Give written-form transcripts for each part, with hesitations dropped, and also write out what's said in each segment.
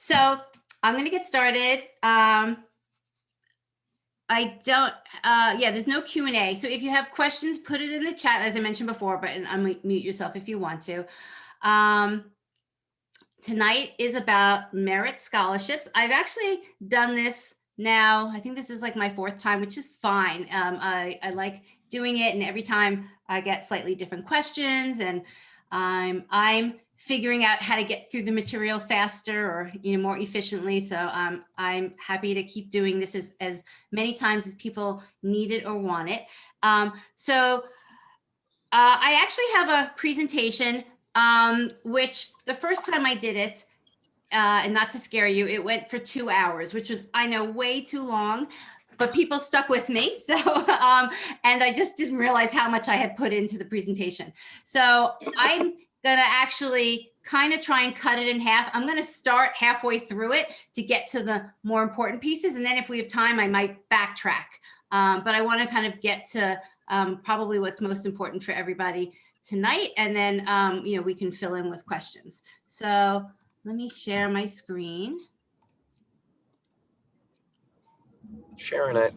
So I'm going to get started. There's no Q&A. So if you have questions, put it in the chat, as I mentioned before, but unmute yourself if you want to. Tonight is about merit scholarships. I've actually done this now. I think this is like my 4th time, which is fine. I like doing it, and every time I get slightly different questions, and I'm figuring out how to get through the material faster or more efficiently. So I'm happy to keep doing this as many times as people need it or want it. I actually have a presentation, which the first time I did it, and not to scare you, it went for 2 hours, which was, I know, way too long, but people stuck with me. So, and I just didn't realize how much I had put into the presentation. So I'm gonna actually kind of try and cut it in half. I'm gonna start halfway through it to get to the more important pieces. And then if we have time, I might backtrack. But I wanna kind of get to probably what's most important for everybody tonight. And then, we can fill in with questions. So let me share my screen. Sharing it.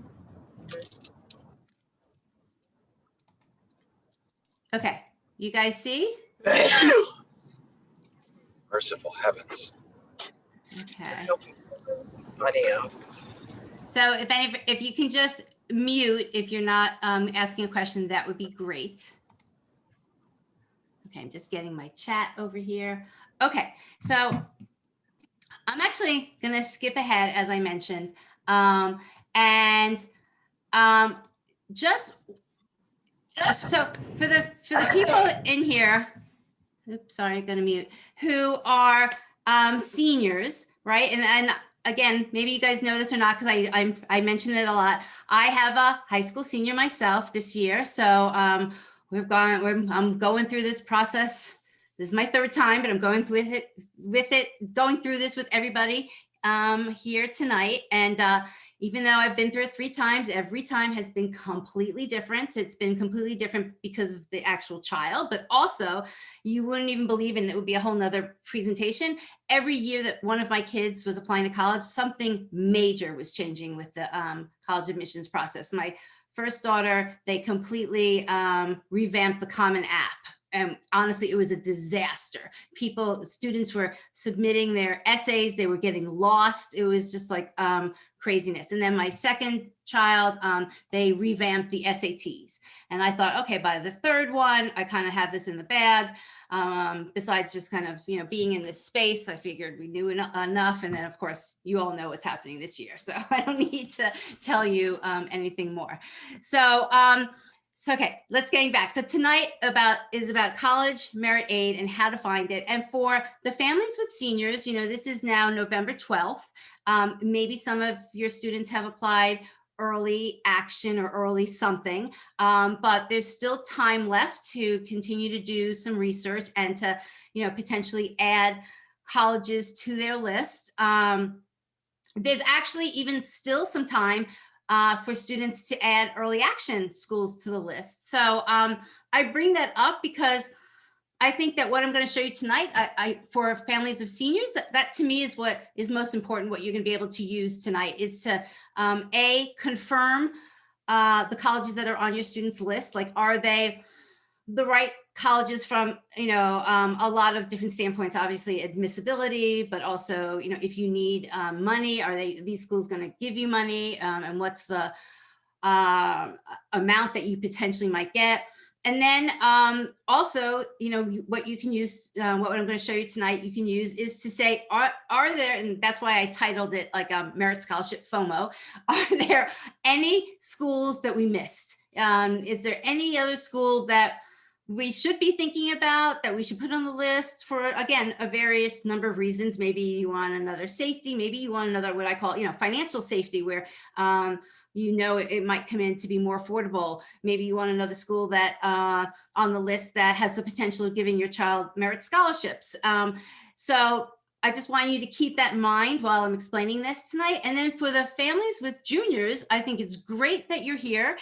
Okay, you guys see? Merciful heavens. Okay. Audio. So if you can just mute if you're not asking a question, that would be great. Okay, I'm just getting my chat over here. Okay, so I'm actually gonna skip ahead, as I mentioned, so for the people in here, oops, sorry, I'm gonna mute, who are seniors, right? And again, maybe you guys know this or not, because I mention it a lot. I have a high school senior myself this year, so I'm going through this process. This is my 3rd time, but I'm going through this with everybody here tonight. And even though I've been through it 3 times, every time has been completely different. It's been completely different because of the actual child, but also you wouldn't even believe, and it would be a whole nother presentation. Every year that one of my kids was applying to college, something major was changing with the college admissions process. My first daughter, they completely revamped the Common App. And honestly, it was a disaster. Students were submitting their essays, they were getting lost. It was just like craziness. And then my second child, they revamped the SATs. And I thought, okay, by the 3rd one, I kind of have this in the bag. Besides just kind of, being in this space, I figured we knew enough. And then of course, you all know what's happening this year. So I don't need to tell you anything more. So, okay, let's get back. So tonight is about college merit aid and how to find it. And for the families with seniors, this is now November 12th. Maybe some of your students have applied early action or early something, but there's still time left to continue to do some research and to, potentially add colleges to their list. There's actually even still some time for students to add early action schools to the list. So I bring that up because I think that what I'm going to show you tonight, for families of seniors, that to me is what is most important. What you're going to be able to use tonight is to confirm the colleges that are on your students' list. Like, are they the right colleges from a lot of different standpoints? Obviously admissibility, but also if you need money, are these schools going to give you money, and what's the amount that you potentially might get? And then also what you can use, what I'm going to show you tonight, you can use is to say, are there, and that's why I titled it like Merit Scholarship FOMO, are there any schools that we missed? Is there any other school that we should be thinking about, that we should put on the list for, again, a various number of reasons? Maybe you want another safety, maybe you want another, what I call, financial safety, where it might come in to be more affordable. Maybe you want another school that on the list that has the potential of giving your child merit scholarships. So I just want you to keep that in mind while I'm explaining this tonight. And then for the families with juniors, I think it's great that you're here,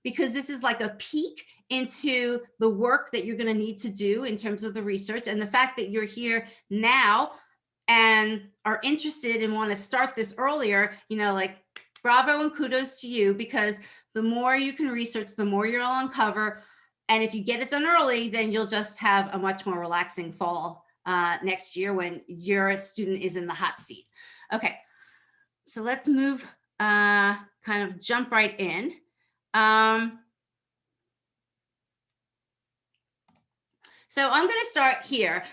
because this is like a peek into the work that you're going to need to do in terms of the research. And the fact that you're here now and are interested and want to start this earlier, like bravo and kudos to you, because the more you can research, the more you'll uncover. And if you get it done early, then you'll just have a much more relaxing fall next year when your student is in the hot seat. Okay, so let's move, kind of jump right in. So I'm going to start here,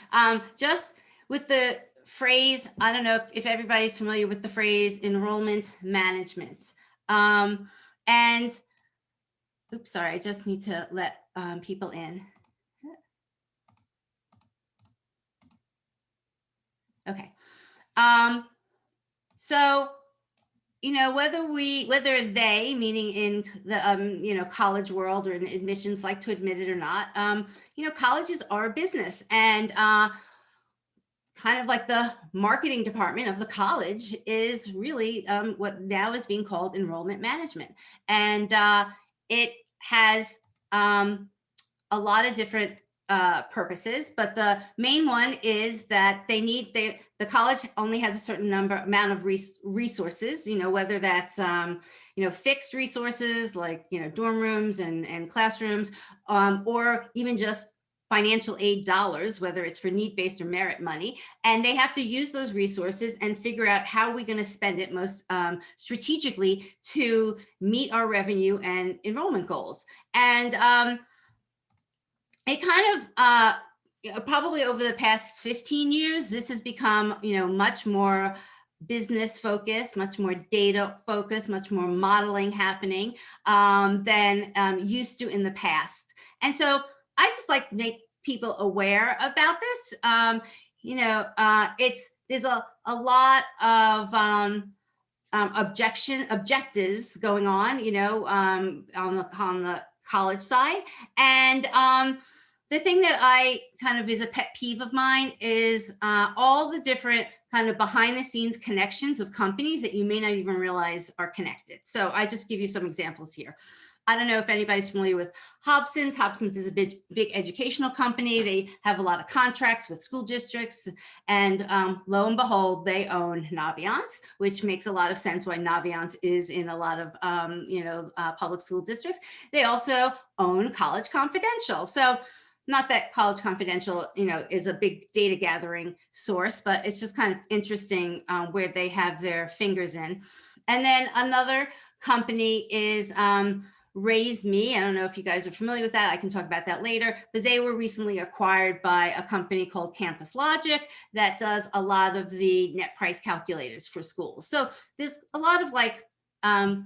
just with the phrase. I don't know if everybody's familiar with the phrase enrollment management. And oops, sorry, I just need to let people in. Okay. So, whether they, meaning in the, college world or in admissions, like to admit it or not, colleges are a business, and kind of like the marketing department of the college is really what now is being called enrollment management. And it has a lot of different purposes, but the main one is that the college only has a certain amount of resources, whether that's fixed resources like dorm rooms and classrooms, or even just financial aid dollars, whether it's for need-based or merit money. And they have to use those resources and figure out how we're going to spend it most strategically to meet our revenue and enrollment goals. And it kind of probably over the past 15 years, this has become much more business focused, much more data focused, much more modeling happening than used to in the past. And so I just like to make people aware about this. There's a lot of objectives going on, on the college side. And the thing that I kind of is a pet peeve of mine is all the different kind of behind the scenes connections of companies that you may not even realize are connected. So I just give you some examples here. I don't know if anybody's familiar with Hobson's. Hobson's is a big educational company. They have a lot of contracts with school districts, and lo and behold, they own Naviance, which makes a lot of sense why Naviance is in a lot of public school districts. They also own College Confidential. So not that College Confidential, is a big data gathering source, but it's just kind of interesting where they have their fingers in. And then another company is Raise Me. I don't know if you guys are familiar with that. I can talk about that later, but they were recently acquired by a company called Campus Logic that does a lot of the net price calculators for schools. So there's a lot of like, I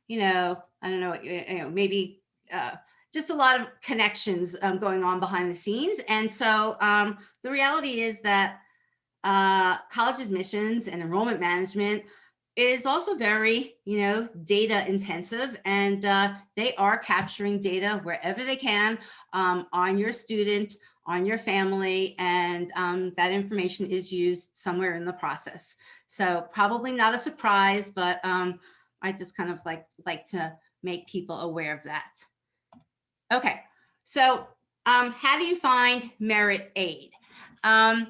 don't know, maybe just a lot of connections going on behind the scenes. And so the reality is that college admissions and enrollment management is also very, data intensive, and they are capturing data wherever they can on your student, on your family, and that information is used somewhere in the process. So probably not a surprise, but I just kind of like to make people aware of that. Okay, so how do you find merit aid? I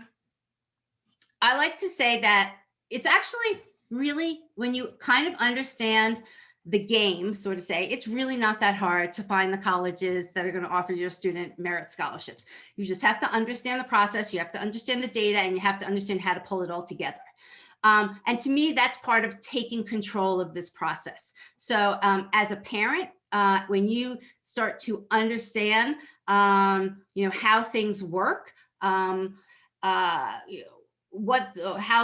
like to say that it's actually really, when you kind of understand the game, so to say, it's really not that hard to find the colleges that are going to offer your student merit scholarships. You just have to understand the process, you have to understand the data, and you have to understand how to pull it all together. And to me, that's part of taking control of this process. So as a parent, when you start to understand, how things work, how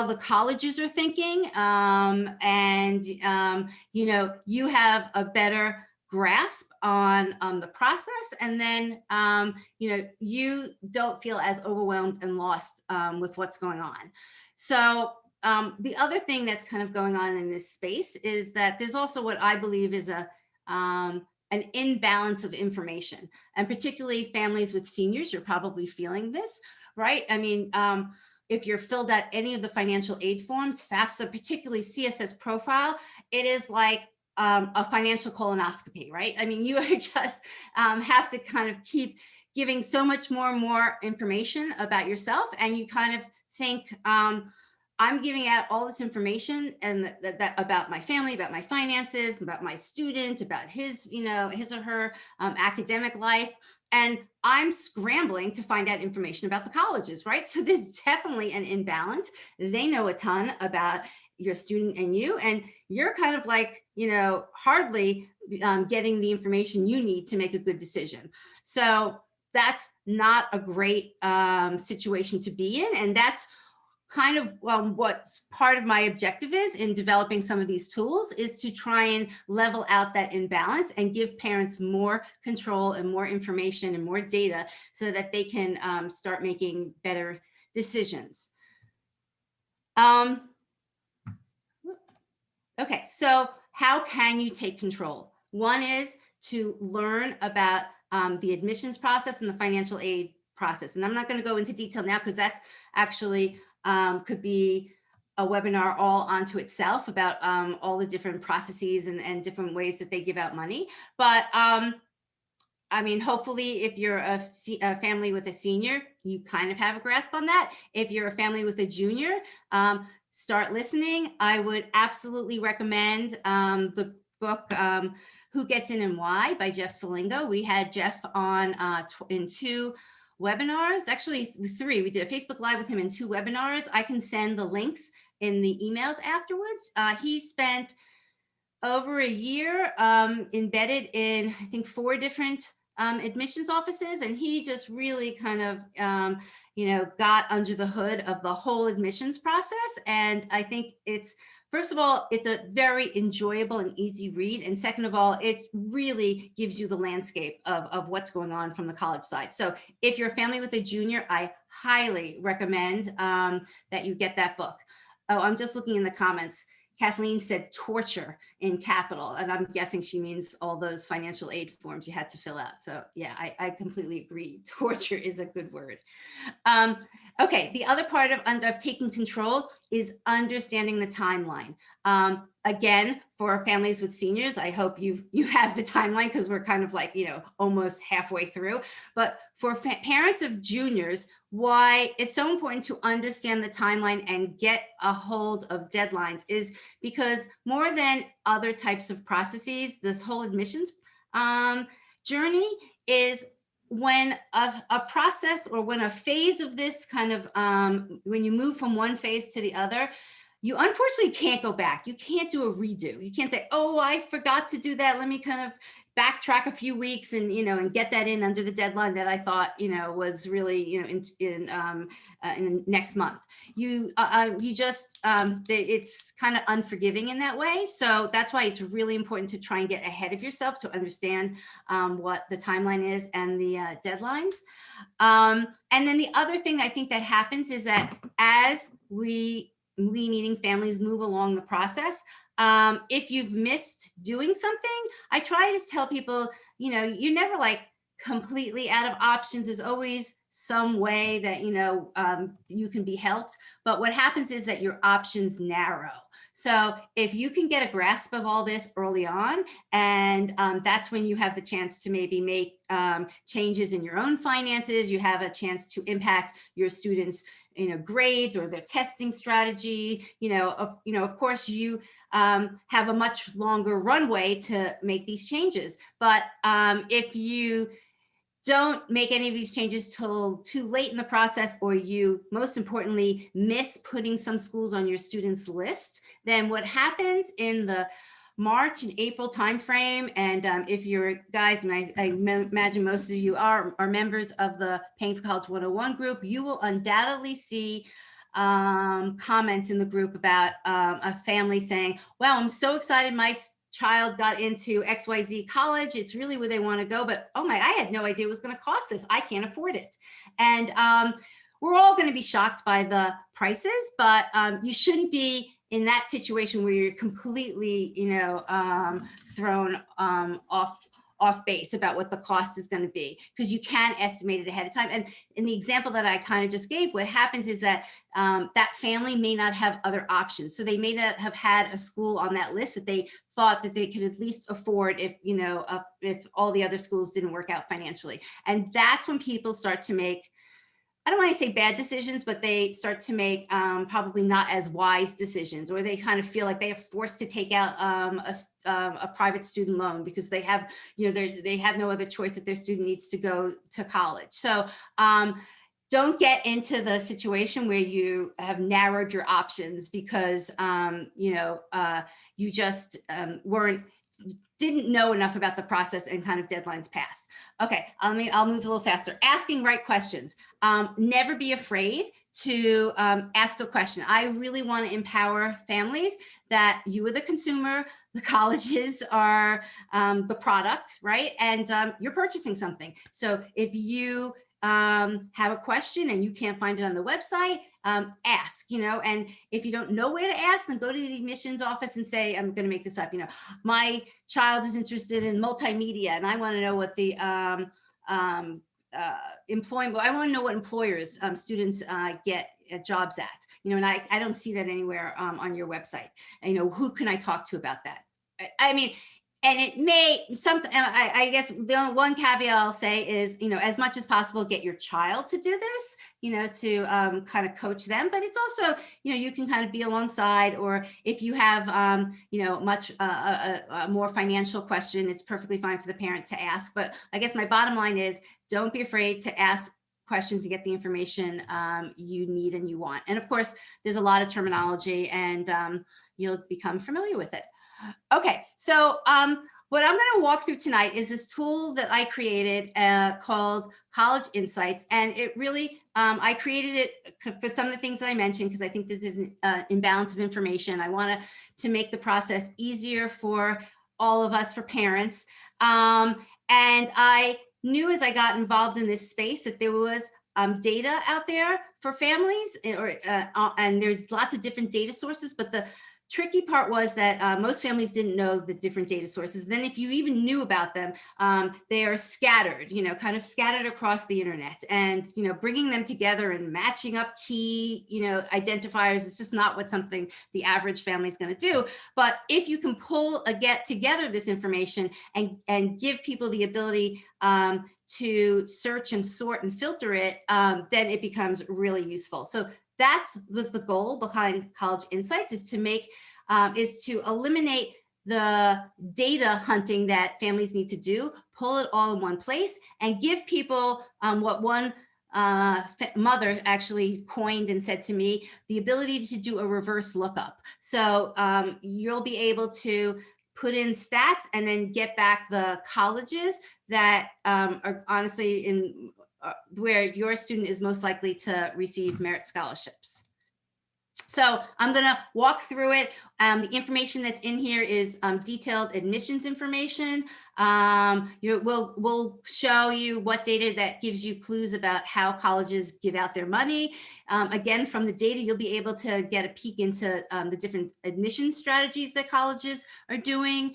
the colleges are thinking, and you have a better grasp on the process, and then you don't feel as overwhelmed and lost with what's going on. So the other thing that's kind of going on in this space is that there's also what I believe is an imbalance of information, and particularly families with seniors, you're probably feeling this, right? I mean, if you're filled out any of the financial aid forms, FAFSA, particularly CSS profile, it is like a financial colonoscopy, right? I mean, you are just have to kind of keep giving so much more and more information about yourself, and you kind of think, I'm giving out all this information and that about my family, about my finances, about my student, about his, his or her academic life. And I'm scrambling to find out information about the colleges, right? So there's definitely an imbalance. They know a ton about your student and you, and you're kind of like, hardly getting the information you need to make a good decision. So that's not a great situation to be in. And that's kind of what's part of my objective is in developing some of these tools, is to try and level out that imbalance and give parents more control and more information and more data so that they can start making better decisions. Okay, so how can you take control? One is to learn about the admissions process and the financial aid process. And I'm not going to go into detail now because that's actually could be a webinar all onto itself about all the different processes and different ways that they give out money. But I mean, hopefully, if you're a family with a senior, you kind of have a grasp on that. If you're a family with a junior, start listening. I would absolutely recommend the book Who Gets In and Why by Jeff Salingo. We had Jeff on in 2 webinars, actually 3. We did a Facebook Live with him in 2 webinars. I can send the links in the emails afterwards. He spent over a year embedded in, I think, 4 different admissions offices, and he just really kind of got under the hood of the whole admissions process. And I think it's, first of all, it's a very enjoyable and easy read, and second of all, it really gives you the landscape of what's going on from the college side. So if you're a family with a junior, I highly recommend that you get that book. Oh, I'm just looking in the comments. Kathleen said torture in capital, and I'm guessing she means all those financial aid forms you had to fill out. So yeah, I completely agree. Torture is a good word. Okay, the other part of taking control is understanding the timeline. Again, for families with seniors, I hope you have the timeline because we're kind of like, almost halfway through. But for parents of juniors, why it's so important to understand the timeline and get a hold of deadlines is because more than other types of processes, this whole admissions journey is when a process or when a phase of this kind of, when you move from one phase to the other, you unfortunately can't go back. You can't do a redo. You can't say, oh, I forgot to do that. Let me kind of backtrack a few weeks and, and get that in under the deadline that I thought, was really, in next month. You just, it's kind of unforgiving in that way. So that's why it's really important to try and get ahead of yourself to understand what the timeline is and the deadlines. And then the other thing I think that happens is that as we meaning families move along the process, if you've missed doing something, I try to tell people, you're never like completely out of options. There's always some way that, you can be helped. But what happens is that your options narrow. So if you can get a grasp of all this early on, and that's when you have the chance to maybe make changes in your own finances, you have a chance to impact your students' grades or their testing strategy. Of course, you have a much longer runway to make these changes. But if you don't make any of these changes till too late in the process, or you, most importantly, miss putting some schools on your students' list, then what happens in the March and April timeframe, and if you're guys, and I imagine most of you are members of the Paying for College 101 group, you will undoubtedly see comments in the group about a family saying, wow, I'm so excited my child got into XYZ college. It's really where they want to go, but oh my, I had no idea it was going to cost this. I can't afford it. And we're all going to be shocked by the prices, but you shouldn't be in that situation where you're completely, thrown off base about what the cost is going to be, because you can estimate it ahead of time. And in the example that I kind of just gave, what happens is that that family may not have other options. So they may not have had a school on that list that they thought that they could at least afford if, if all the other schools didn't work out financially. And that's when people start to make, I don't want to say bad decisions, but they start to make probably not as wise decisions, or they kind of feel like they are forced to take out a private student loan because they have, they have no other choice if their student needs to go to college. So don't get into the situation where you have narrowed your options because, you just didn't know enough about the process and kind of deadlines passed. Okay, I'll move a little faster. Asking right questions. Never be afraid to ask a question. I really want to empower families that you are the consumer, the colleges are the product, right? And you're purchasing something. So if you have a question and you can't find it on the website, ask, and if you don't know where to ask, then go to the admissions office and say, I'm going to make this up, my child is interested in multimedia and I want to know what the employment, I want to know what employers students get jobs at, and I don't see that anywhere on your website. Who can I talk to about that? I mean, and it may I guess the one caveat I'll say is, as much as possible, get your child to do this, to kind of coach them. But it's also, you can kind of be alongside, or if you have, much a more financial question, it's perfectly fine for the parent to ask. But I guess my bottom line is, don't be afraid to ask questions to get the information you need and you want. And of course, there's a lot of terminology, and you'll become familiar with it. Okay, so what I'm going to walk through tonight is this tool that I created called College Insights. And it really, I created it for some of the things that I mentioned, because I think this is an imbalance of information. I want to make the process easier for all of us, for parents. And I knew as I got involved in this space that there was data out there for families, and there's lots of different data sources, but the tricky part was that most families didn't know the different data sources. Then if you even knew about them, they are scattered, kind of scattered across the internet, and, bringing them together and matching up key, identifiers is just not what something the average family is going to do. But if you can get together this information and give people the ability to search and sort and filter it, then it becomes really useful. So that was the goal behind College Insights, is to eliminate the data hunting that families need to do, pull it all in one place, and give people what one mother actually coined and said to me, the ability to do a reverse lookup. So you'll be able to put in stats and then get back the colleges that are honestly in where your student is most likely to receive merit scholarships. So I'm going to walk through it. The information that's in here is detailed admissions information. We'll show you what data that gives you clues about how colleges give out their money. Again, from the data, you'll be able to get a peek into the different admission strategies that colleges are doing.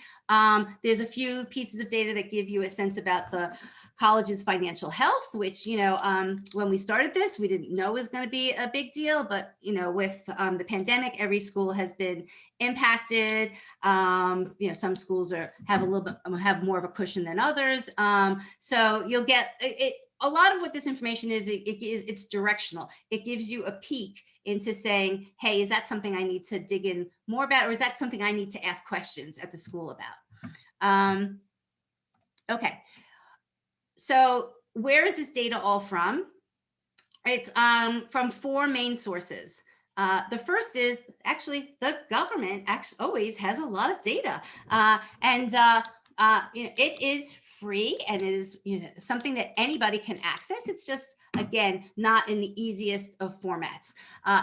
There's a few pieces of data that give you a sense about the college's financial health, which, when we started this, we didn't know was going to be a big deal. But, with the pandemic, every school has been impacted. Some schools have more of a cushion than others. So you'll get it. A lot of what this information is, it's directional. It gives you a peek into saying, hey, is that something I need to dig in more about? Or is that something I need to ask questions at the school about? Okay. So where is this data all from? It's from 4 main sources. The first is actually the government always has a lot of data, and it is free, and it is something that anybody can access. It's just, again, not in the easiest of formats.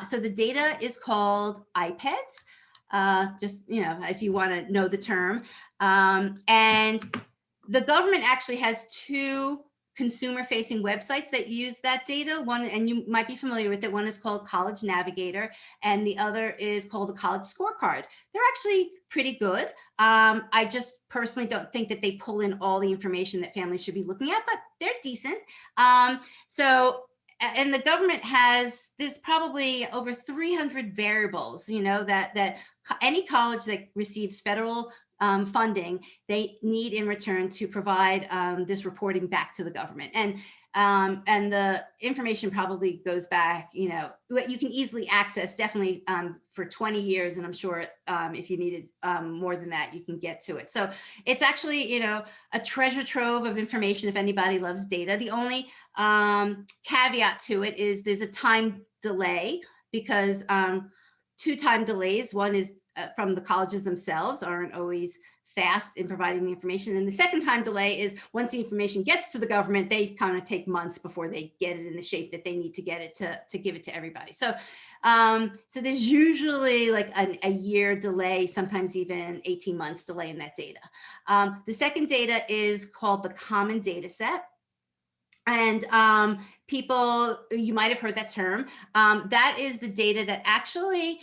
So the data is called IPEDS, just if you want to know the term, and the government actually has 2 consumer-facing websites that use that data. One, and you might be familiar with it, one is called College Navigator, and the other is called the College Scorecard. They're actually pretty good. I just personally don't think that they pull in all the information that families should be looking at, but they're decent. And the government there's probably over 300 variables, that any college that receives federal funding, they need in return to provide this reporting back to the government. And And the information probably goes back, you know, you can easily access definitely for 20 years. And I'm sure if you needed more than that, you can get to it. So it's actually, you know, a treasure trove of information if anybody loves data. The only caveat to it is there's a time delay, because 2 time delays. One is from the colleges themselves aren't always fast in providing the information. And the second time delay is once the information gets to the government, they kind of take months before they get it in the shape that they need to get it to give it to everybody. So, so there's usually like a year delay, sometimes even 18 months delay in that data. The second data is called the common data set. And people, you might have heard that term. That is the data that actually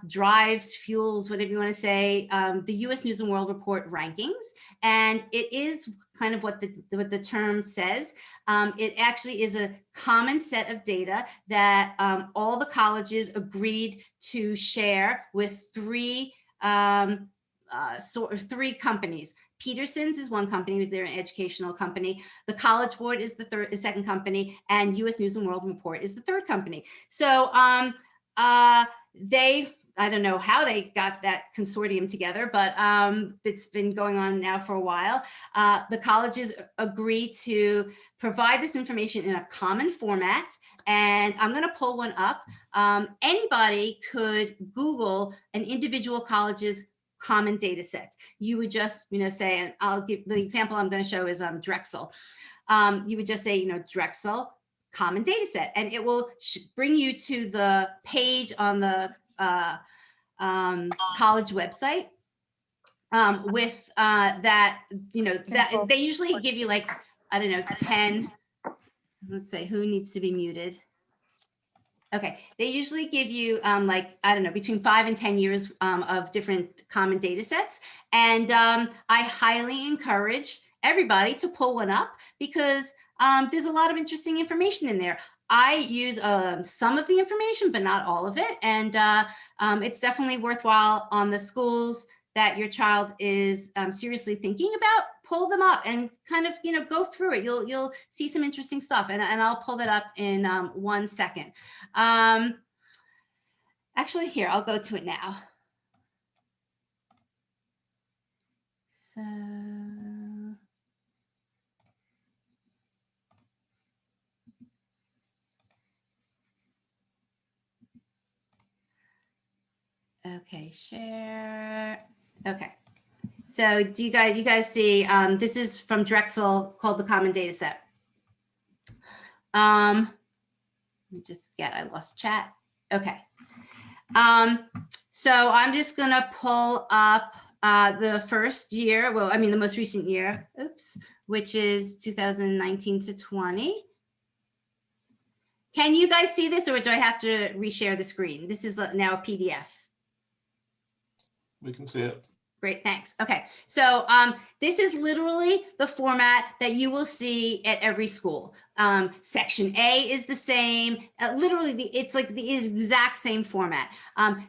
drives, fuels, whatever you want to say, the U.S. News and World Report rankings. And it is kind of what the term says. It actually is a common set of data that all the colleges agreed to share with three companies. Peterson's is one company, they're an educational company. The College Board is the second company, and U.S. News and World Report is the third company. So I don't know how they got that consortium together, but it's been going on now for a while. The colleges agree to provide this information in a common format, and I'm going to pull one up. Anybody could Google an individual college's common data sets. You would just, you know, say, and I'll give the example I'm going to show is Drexel. You would just say, you know, Drexel common data set, and it will bring you to the page on the college website with that, you know, that they usually give you like, I don't know, 10, let's say, who needs to be muted? Okay, they usually give you like, I don't know, between 5 and 10 years of different common data sets. And I highly encourage everybody to pull one up, because there's a lot of interesting information in there. I use some of the information, but not all of it. And it's definitely worthwhile on the schools that your child is seriously thinking about. Pull them up and kind of, you know, go through it. You'll see some interesting stuff, and I'll pull that up in 1 second. Actually, here, I'll go to it now. So, okay, share. Okay. So do you guys see, this is from Drexel, called the Common Data Set. Let me just I lost chat. Okay. So I'm just gonna pull up the first year, well, I mean, the most recent year, oops, which is 2019 to 20. Can you guys see this, or do I have to reshare the screen? This is now a PDF. We can see it. Great, thanks. Okay, so this is literally the format that you will see at every school. Section A is the same, literally it's like the exact same format.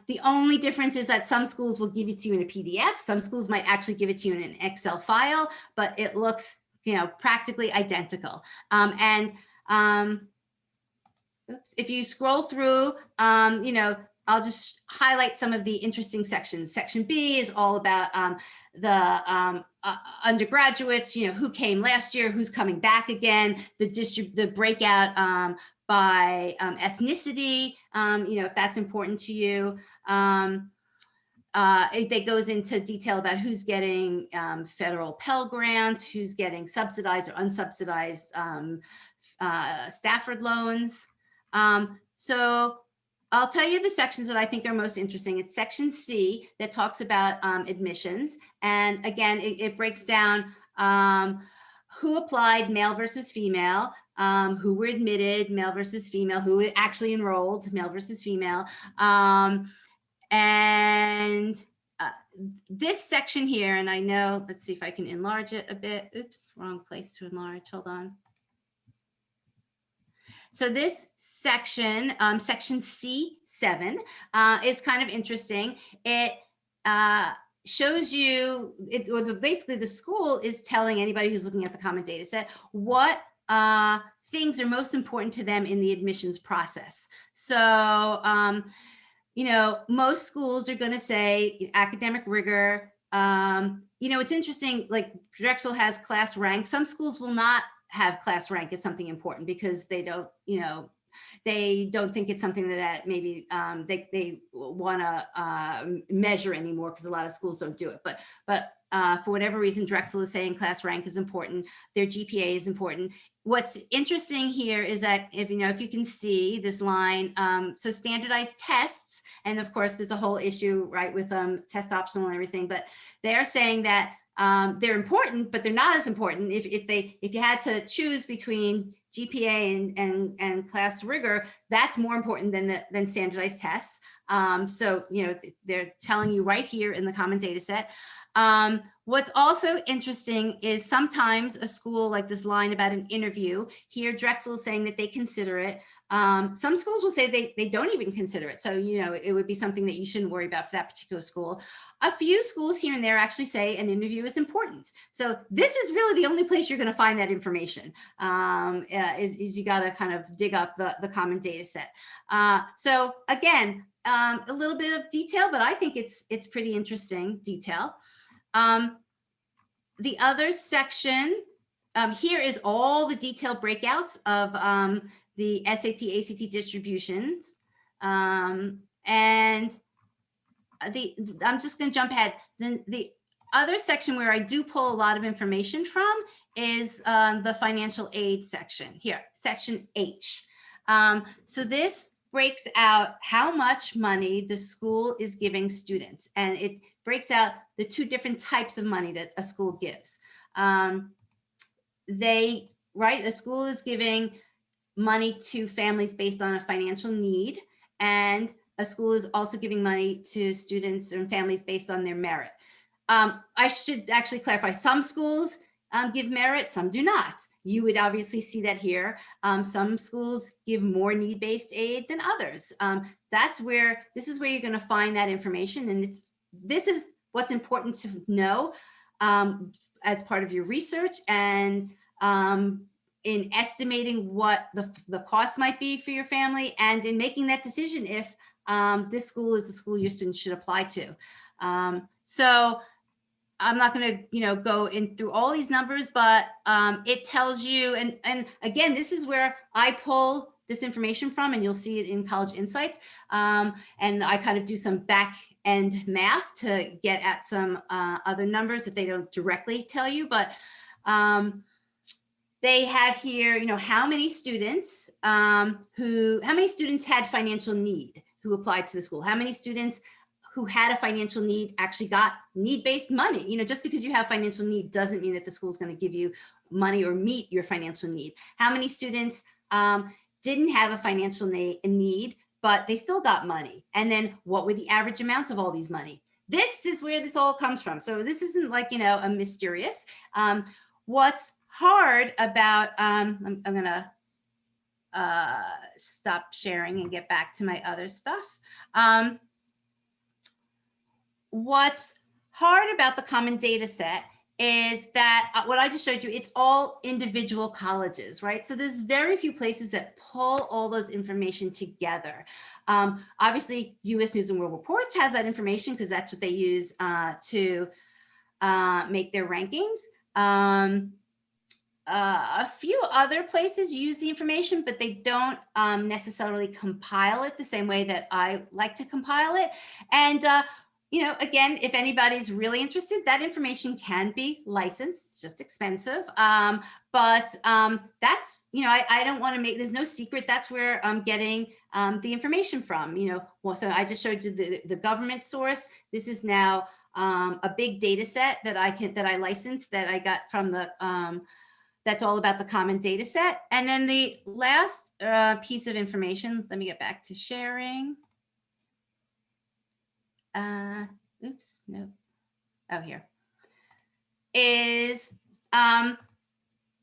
The only difference is that some schools will give it to you in a PDF. Some schools might actually give it to you in an Excel file, but it looks, you know, practically identical. Oops, if you scroll through, you know, I'll just highlight some of the interesting sections. Section B is all about the undergraduates, you know, who came last year, who's coming back again, the breakout by ethnicity, you know, if that's important to you. It goes into detail about who's getting federal Pell Grants, who's getting subsidized or unsubsidized Stafford loans. So I'll tell you the sections that I think are most interesting. It's section C that talks about admissions. And again, it breaks down who applied, male versus female, who were admitted, male versus female, who actually enrolled, male versus female. And this section here, and I know, let's see if I can enlarge it a bit. Oops, wrong place to enlarge, hold on. So this section, section C7, is kind of interesting. It shows you, basically the school is telling anybody who's looking at the common data set what things are most important to them in the admissions process. So, most schools are going to say academic rigor. It's interesting, like Drexel has class rank. Some schools will not have class rank as something important because they don't think it's something that maybe they want to measure anymore, because a lot of schools don't do it. But for whatever reason, Drexel is saying class rank is important. Their GPA is important. What's interesting here is that if you can see this line, so standardized tests, and of course there's a whole issue, right, with test optional and everything, but they're saying that they're important, but they're not as important. If you had to choose between GPA and class rigor, that's more important than standardized tests. So they're telling you right here in the common data set. What's also interesting is sometimes a school, like this line about an interview, here Drexel is saying that they consider it. Some schools will say they don't even consider it. So, it would be something that you shouldn't worry about for that particular school. A few schools here and there actually say an interview is important. So this is really the only place you're going to find that information, is you got to kind of dig up the common data set. So again, a little bit of detail, but I think it's pretty interesting detail. The other section here is all the detailed breakouts of the SAT, ACT distributions. And I'm just going to jump ahead. Then the other section where I do pull a lot of information from is the financial aid section here, section H. So this breaks out how much money the school is giving students, and it breaks out the two different types of money that a school gives. The school is giving money to families based on a financial need, and a school is also giving money to students and families based on their merit. I should actually clarify, some schools give merit, some do not. You would obviously see that here. Some schools give more need-based aid than others. This is where you're going to find that information, and this is what's important to know as part of your research, and in estimating what the cost might be for your family, and in making that decision if this school is a school your students should apply to. So I'm not going to, go in through all these numbers, but it tells you, and again, this is where I pull this information from, and you'll see it in College Insights. And I kind of do some back end math to get at some other numbers that they don't directly tell you, but they have here, how many students had financial need who applied to the school, how many students who had a financial need actually got need-based money. Just because you have financial need doesn't mean that the school is going to give you money or meet your financial need. How many students didn't have a financial need, but they still got money? And then what were the average amounts of all these money? This is where this all comes from. So this isn't like, a mysterious. What's hard about, I'm going to stop sharing and get back to my other stuff. What's hard about the common data set is that what I just showed you, it's all individual colleges, right? So there's very few places that pull all those information together. Obviously, US News and World Reports has that information because that's what they use to make their rankings. A few other places use the information, but they don't necessarily compile it the same way that I like to compile it. And again, if anybody's really interested, that information can be licensed. It's just expensive. But that's, I don't want to make, there's no secret. That's where I'm getting the information from, so I just showed you the government source. This is now a big data set that I licensed, that I got from the, that's all about the common data set. And then the last piece of information, let me get back to sharing. Oops, no. Oh, here is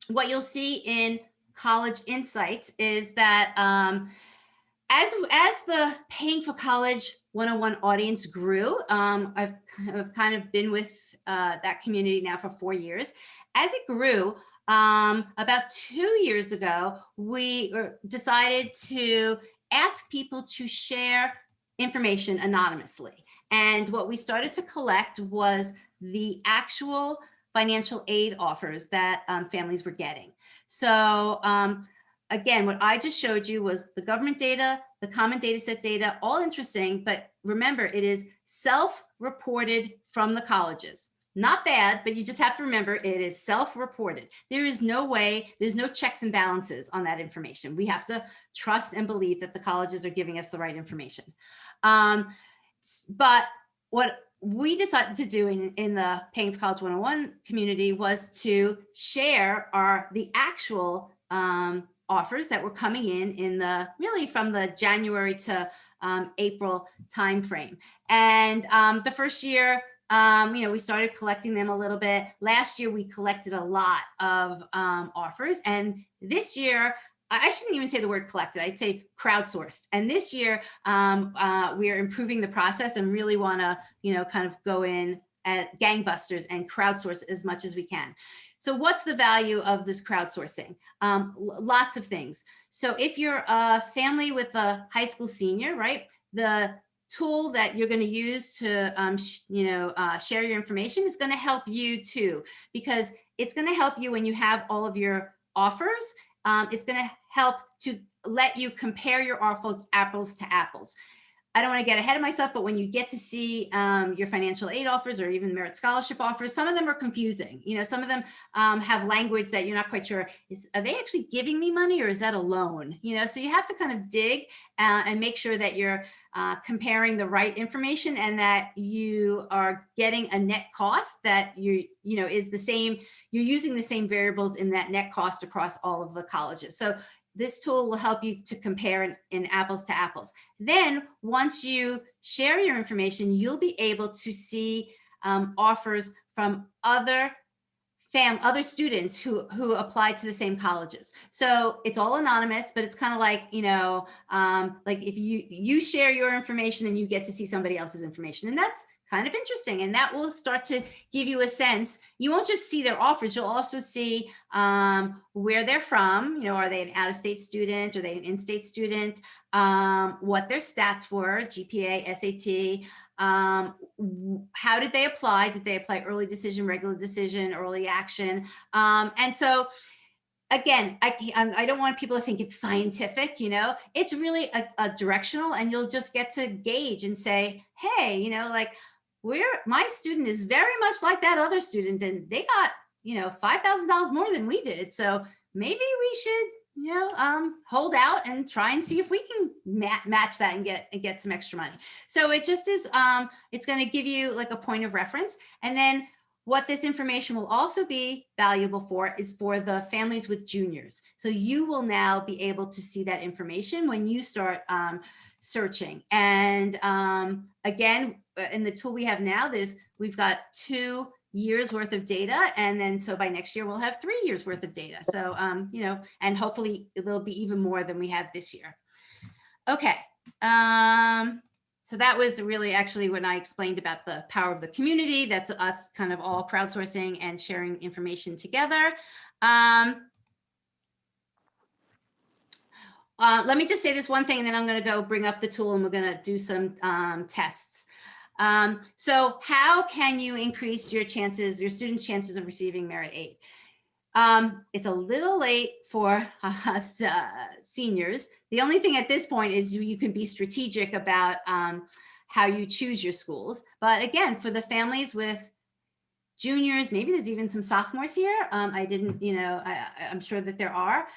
what you'll see in College Insights is that as the Paying for College 101 audience grew, I've kind of been with that community now for 4 years. As it grew, about 2 years ago, we decided to ask people to share information anonymously. And what we started to collect was the actual financial aid offers that families were getting. So again, what I just showed you was the government data, the common data set data, all interesting, but remember, it is self-reported from the colleges. Not bad, but you just have to remember it is self-reported. There is no way, there's no checks and balances on that information. We have to trust and believe that the colleges are giving us the right information. But what we decided to do in the Paying for College 101 community was to share the actual offers that were coming in the really from the January to April timeframe. And the first year, we started collecting them a little bit. Last year, we collected a lot of offers. And this year, I shouldn't even say the word collected, I'd say crowdsourced. And this year, we are improving the process and really want to, kind of go in at gangbusters and crowdsource as much as we can. So what's the value of this crowdsourcing? Lots of things. So if you're a family with a high school senior, right, the tool that you're going to use to share your information is going to help you too, because it's going to help you when you have all of your offers. It's going to help to let you compare your offers apples to apples. I don't want to get ahead of myself, but when you get to see your financial aid offers or even merit scholarship offers, some of them are confusing. Some of them have language that you're not quite sure, are they actually giving me money or is that a loan? So you have to kind of dig and make sure that you're comparing the right information and that you are getting a net cost that is the same, you're using the same variables in that net cost across all of the colleges. So this tool will help you to compare in apples to apples. Then once you share your information, you'll be able to see offers from other students who applied to the same colleges. So it's all anonymous, but it's kind of like, like if you share your information and you get to see somebody else's information, and that's kind of interesting. And that will start to give you a sense. You won't just see their offers, you'll also see where they're from. Are they an out-of-state student? Are they an in-state student? What their stats were, GPA, SAT. How did they apply? Did they apply early decision, regular decision, early action? And so again, I don't want people to think it's scientific, it's really a directional, and you'll just get to gauge and say, hey, like my student is very much like that other student and they got, $5,000 more than we did. So maybe we should, hold out and try and see if we can match that and get some extra money. So it just is, it's going to give you like a point of reference. And then what this information will also be valuable for is for the families with juniors. So you will now be able to see that information when you start searching. And again, in the tool we have now, we've got 2 years worth of data. And then so by next year, we'll have 3 years worth of data. So, and hopefully it'll be even more than we have this year. Okay. So that was really actually when I explained about the power of the community. That's us kind of all crowdsourcing and sharing information together. Let me just say this one thing, and then I'm going to go bring up the tool and we're going to do some tests. So how can you increase your students' chances of receiving merit aid? It's a little late for us seniors. The only thing at this point is you can be strategic about how you choose your schools. But again, for the families with juniors, maybe there's even some sophomores here. I'm sure that there are.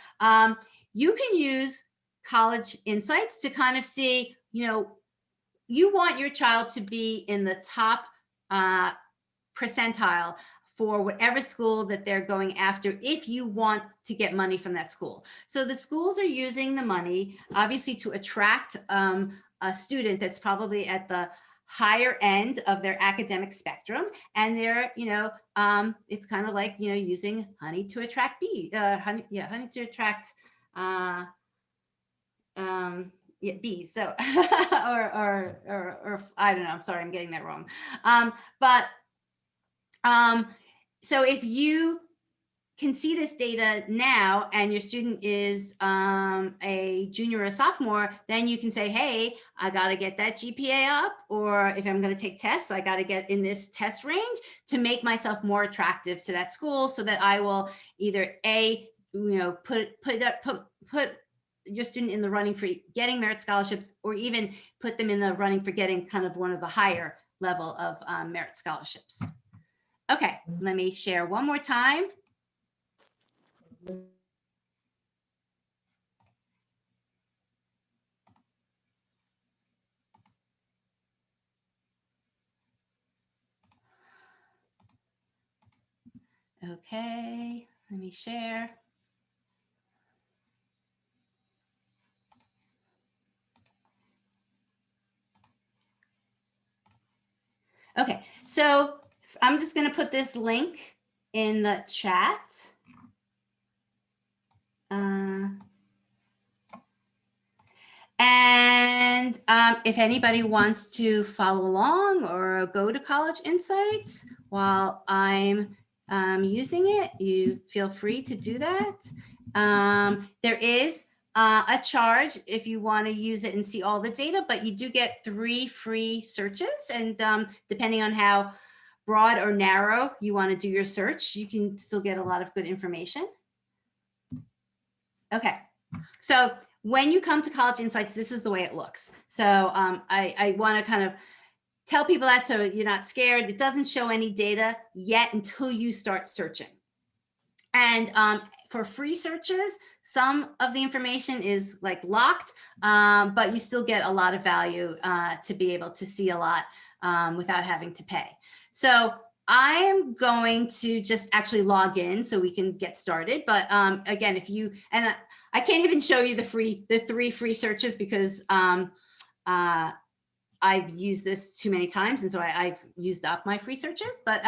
You can use College Insights to kind of see, you want your child to be in the top percentile for whatever school that they're going after if you want to get money from that school. So the schools are using the money, obviously, to attract a student that's probably at the higher end of their academic spectrum. And they're, it's kind of like, using honey to attract bees, honey to attract bees. So, or I don't know, I'm sorry, I'm getting that wrong. So if you can see this data now and your student is a junior or a sophomore, then you can say, hey, I got to get that GPA up, or if I'm going to take tests, I got to get in this test range to make myself more attractive to that school, so that I will either put your student in the running for getting merit scholarships, or even put them in the running for getting kind of one of the higher level of merit scholarships. Okay, let me share one more time. Okay, let me share. Okay, so I'm just going to put this link in the chat. And if anybody wants to follow along or go to College Insights while I'm using it, you feel free to do that. There is a charge if you want to use it and see all the data, but you do get 3 free searches. And depending on how broad or narrow you want to do your search, you can still get a lot of good information. Okay, so when you come to College Insights, this is the way it looks. So I want to kind of tell people that so you're not scared. It doesn't show any data yet until you start searching. And for free searches, some of the information is like locked, but you still get a lot of value to be able to see a lot without having to pay. So I'm going to just actually log in so we can get started. But again, if you, and I can't even show you the 3 free searches because I've used this too many times, and so I've used up my free searches. But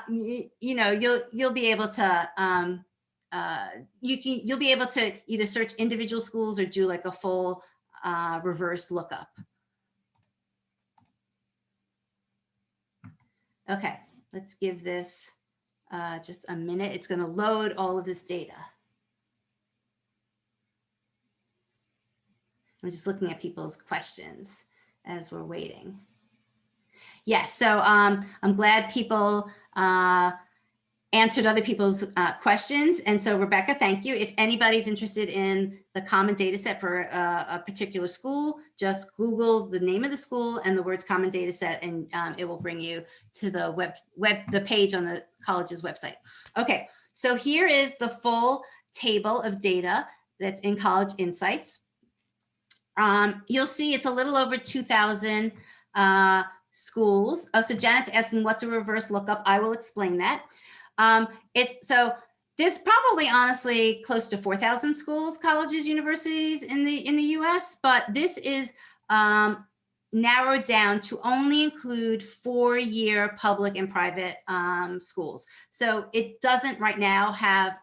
you know, you'll be able to you'll be able to either search individual schools or do like a full reverse lookup. Okay, let's give this just a minute. It's going to load all of this data. I'm just looking at people's questions as we're waiting. Yes, so I'm glad people answered other people's questions. And so Rebecca, thank you. If anybody's interested in the common data set for a particular school, just Google the name of the school and the words common data set, and it will bring you to the the page on the college's website. Okay, so here is the full table of data that's in College Insights. You'll see it's a little over 2,000 schools. Oh, so Janet's asking what's a reverse lookup. I will explain that. So there's probably honestly close to 4,000 schools, colleges, universities in the US, but this is narrowed down to only include 4-year public and private schools. So it doesn't right now have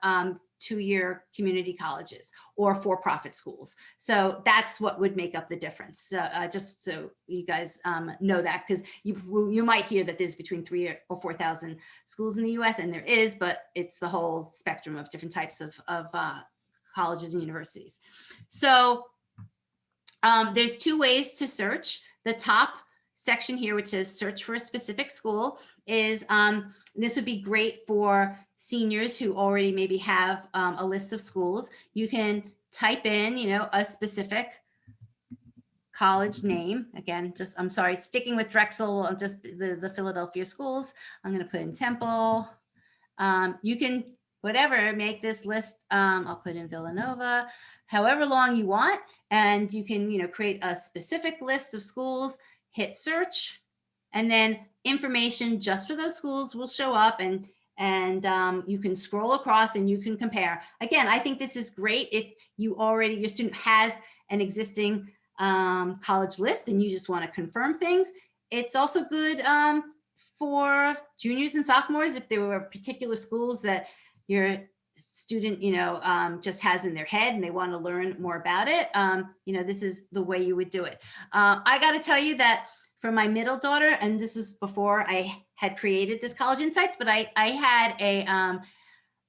2-year community colleges or for-profit schools. So that's what would make up the difference. So just so you guys know that, because you might hear that there's between 3,000 or 4,000 schools in the US, and there is, but it's the whole spectrum of different types of colleges and universities. So there's 2 ways to search. The top section here, which says search for a specific school, is this would be great for seniors who already maybe have a list of schools. You can type in, you know, a specific college name. Again, just, I'm sorry, sticking with Drexel, just the Philadelphia schools. I'm going to put in Temple. You can, whatever, make this list. I'll put in Villanova, however long you want. And you can, you know, create a specific list of schools, hit search, and then information just for those schools will show up, and you can scroll across and you can compare. Again, I think this is great if you already, your student has an existing college list and you just want to confirm things. It's also good for juniors and sophomores if there were particular schools that your student, you know, just has in their head and they want to learn more about it. You know, this is the way you would do it. I got to tell you that for my middle daughter, and this is before I had created this College Insights, but I had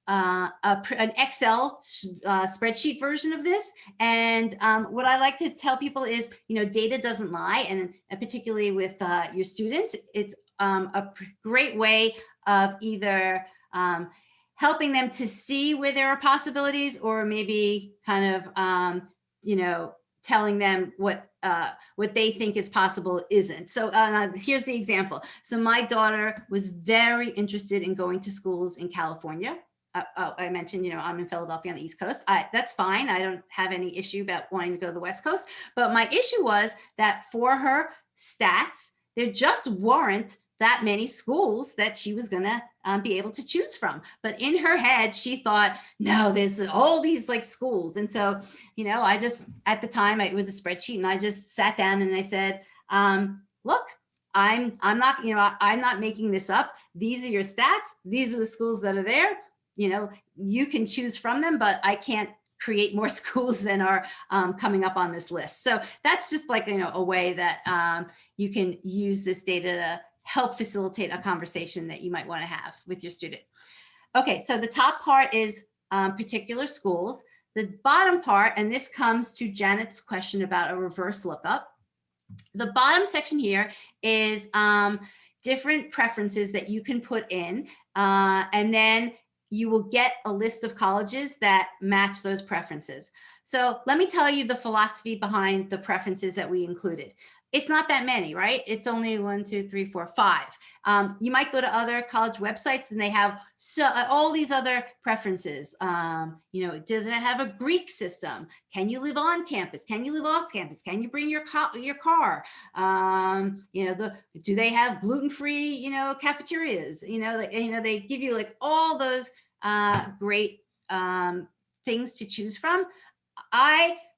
an Excel spreadsheet version of this. And what I like to tell people is, data doesn't lie. And particularly with your students, it's a great way of either helping them to see where there are possibilities, or maybe kind of, telling them what they think is possible isn't. So here's the example. So my daughter was very interested in going to schools in California. I mentioned, I'm in Philadelphia on the East Coast. That's fine. I don't have any issue about wanting to go to the West Coast. But my issue was that for her stats, there just weren't that many schools that she was going to be able to choose from. But in her head, she thought, no, there's all these like schools. And so, I just, at the time, it was a spreadsheet, and I just sat down and I said, look, I'm not making this up. These are your stats. These are the schools that are there. You can choose from them, but I can't create more schools than are coming up on this list. So that's just like, a way that you can use this data to help facilitate a conversation that you might want to have with your student. Okay, so the top part is particular schools. The bottom part, and this comes to Janet's question about a reverse lookup. The bottom section here is different preferences that you can put in, and then you will get a list of colleges that match those preferences. So let me tell you the philosophy behind the preferences that we included. It's not that many, right? It's only 1, 2, 3, 4, 5. You might go to other college websites and they have all these other preferences. Do they have a Greek system? Can you live on campus? Can you live off campus? Can you bring your car? Do they have gluten-free, cafeterias? They give you like all those great things to choose from.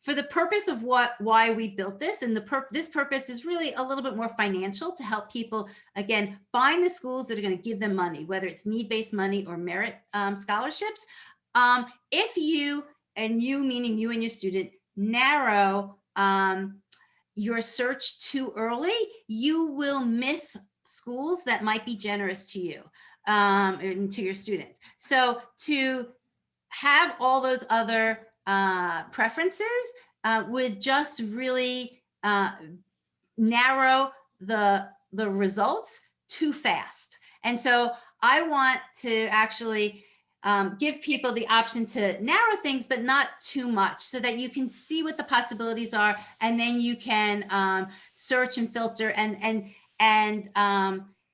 For the purpose of why we built this, and this purpose is really a little bit more financial, to help people, again, find the schools that are going to give them money, whether it's need-based money or merit scholarships. If you, and you meaning you and your student, narrow your search too early, you will miss schools that might be generous to you and to your students. So to have all those other preferences would just really narrow the results too fast. And so I want to actually give people the option to narrow things, but not too much, so that you can see what the possibilities are, and then you can search and filter and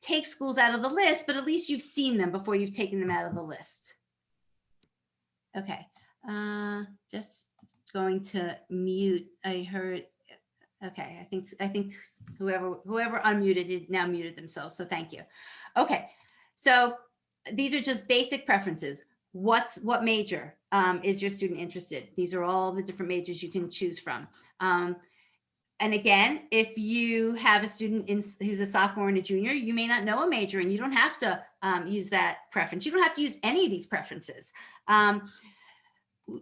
take schools out of the list, but at least you've seen them before you've taken them out of the list. Okay. Just going to mute. I heard. Okay, I think whoever unmuted it now muted themselves. So thank you. Okay, so these are just basic preferences. What major is your student interested? These are all the different majors you can choose from. And again, if you have a student who's a sophomore and a junior, you may not know a major, and you don't have to use that preference. You don't have to use any of these preferences.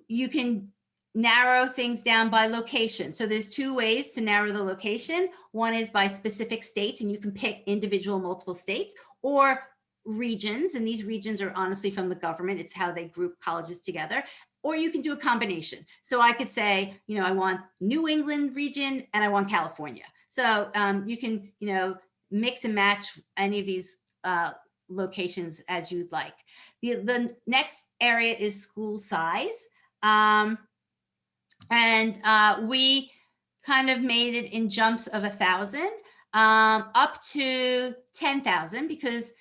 You can narrow things down by location. So there's two ways to narrow the location. One is by specific states, and you can pick individual multiple states, or regions. And these regions are honestly from the government. It's how they group colleges together. Or you can do a combination. So I could say, I want New England region and I want California. So you can, mix and match any of these locations as you'd like. The next area is school size. We kind of made it in jumps of 1,000 up to 10,000, because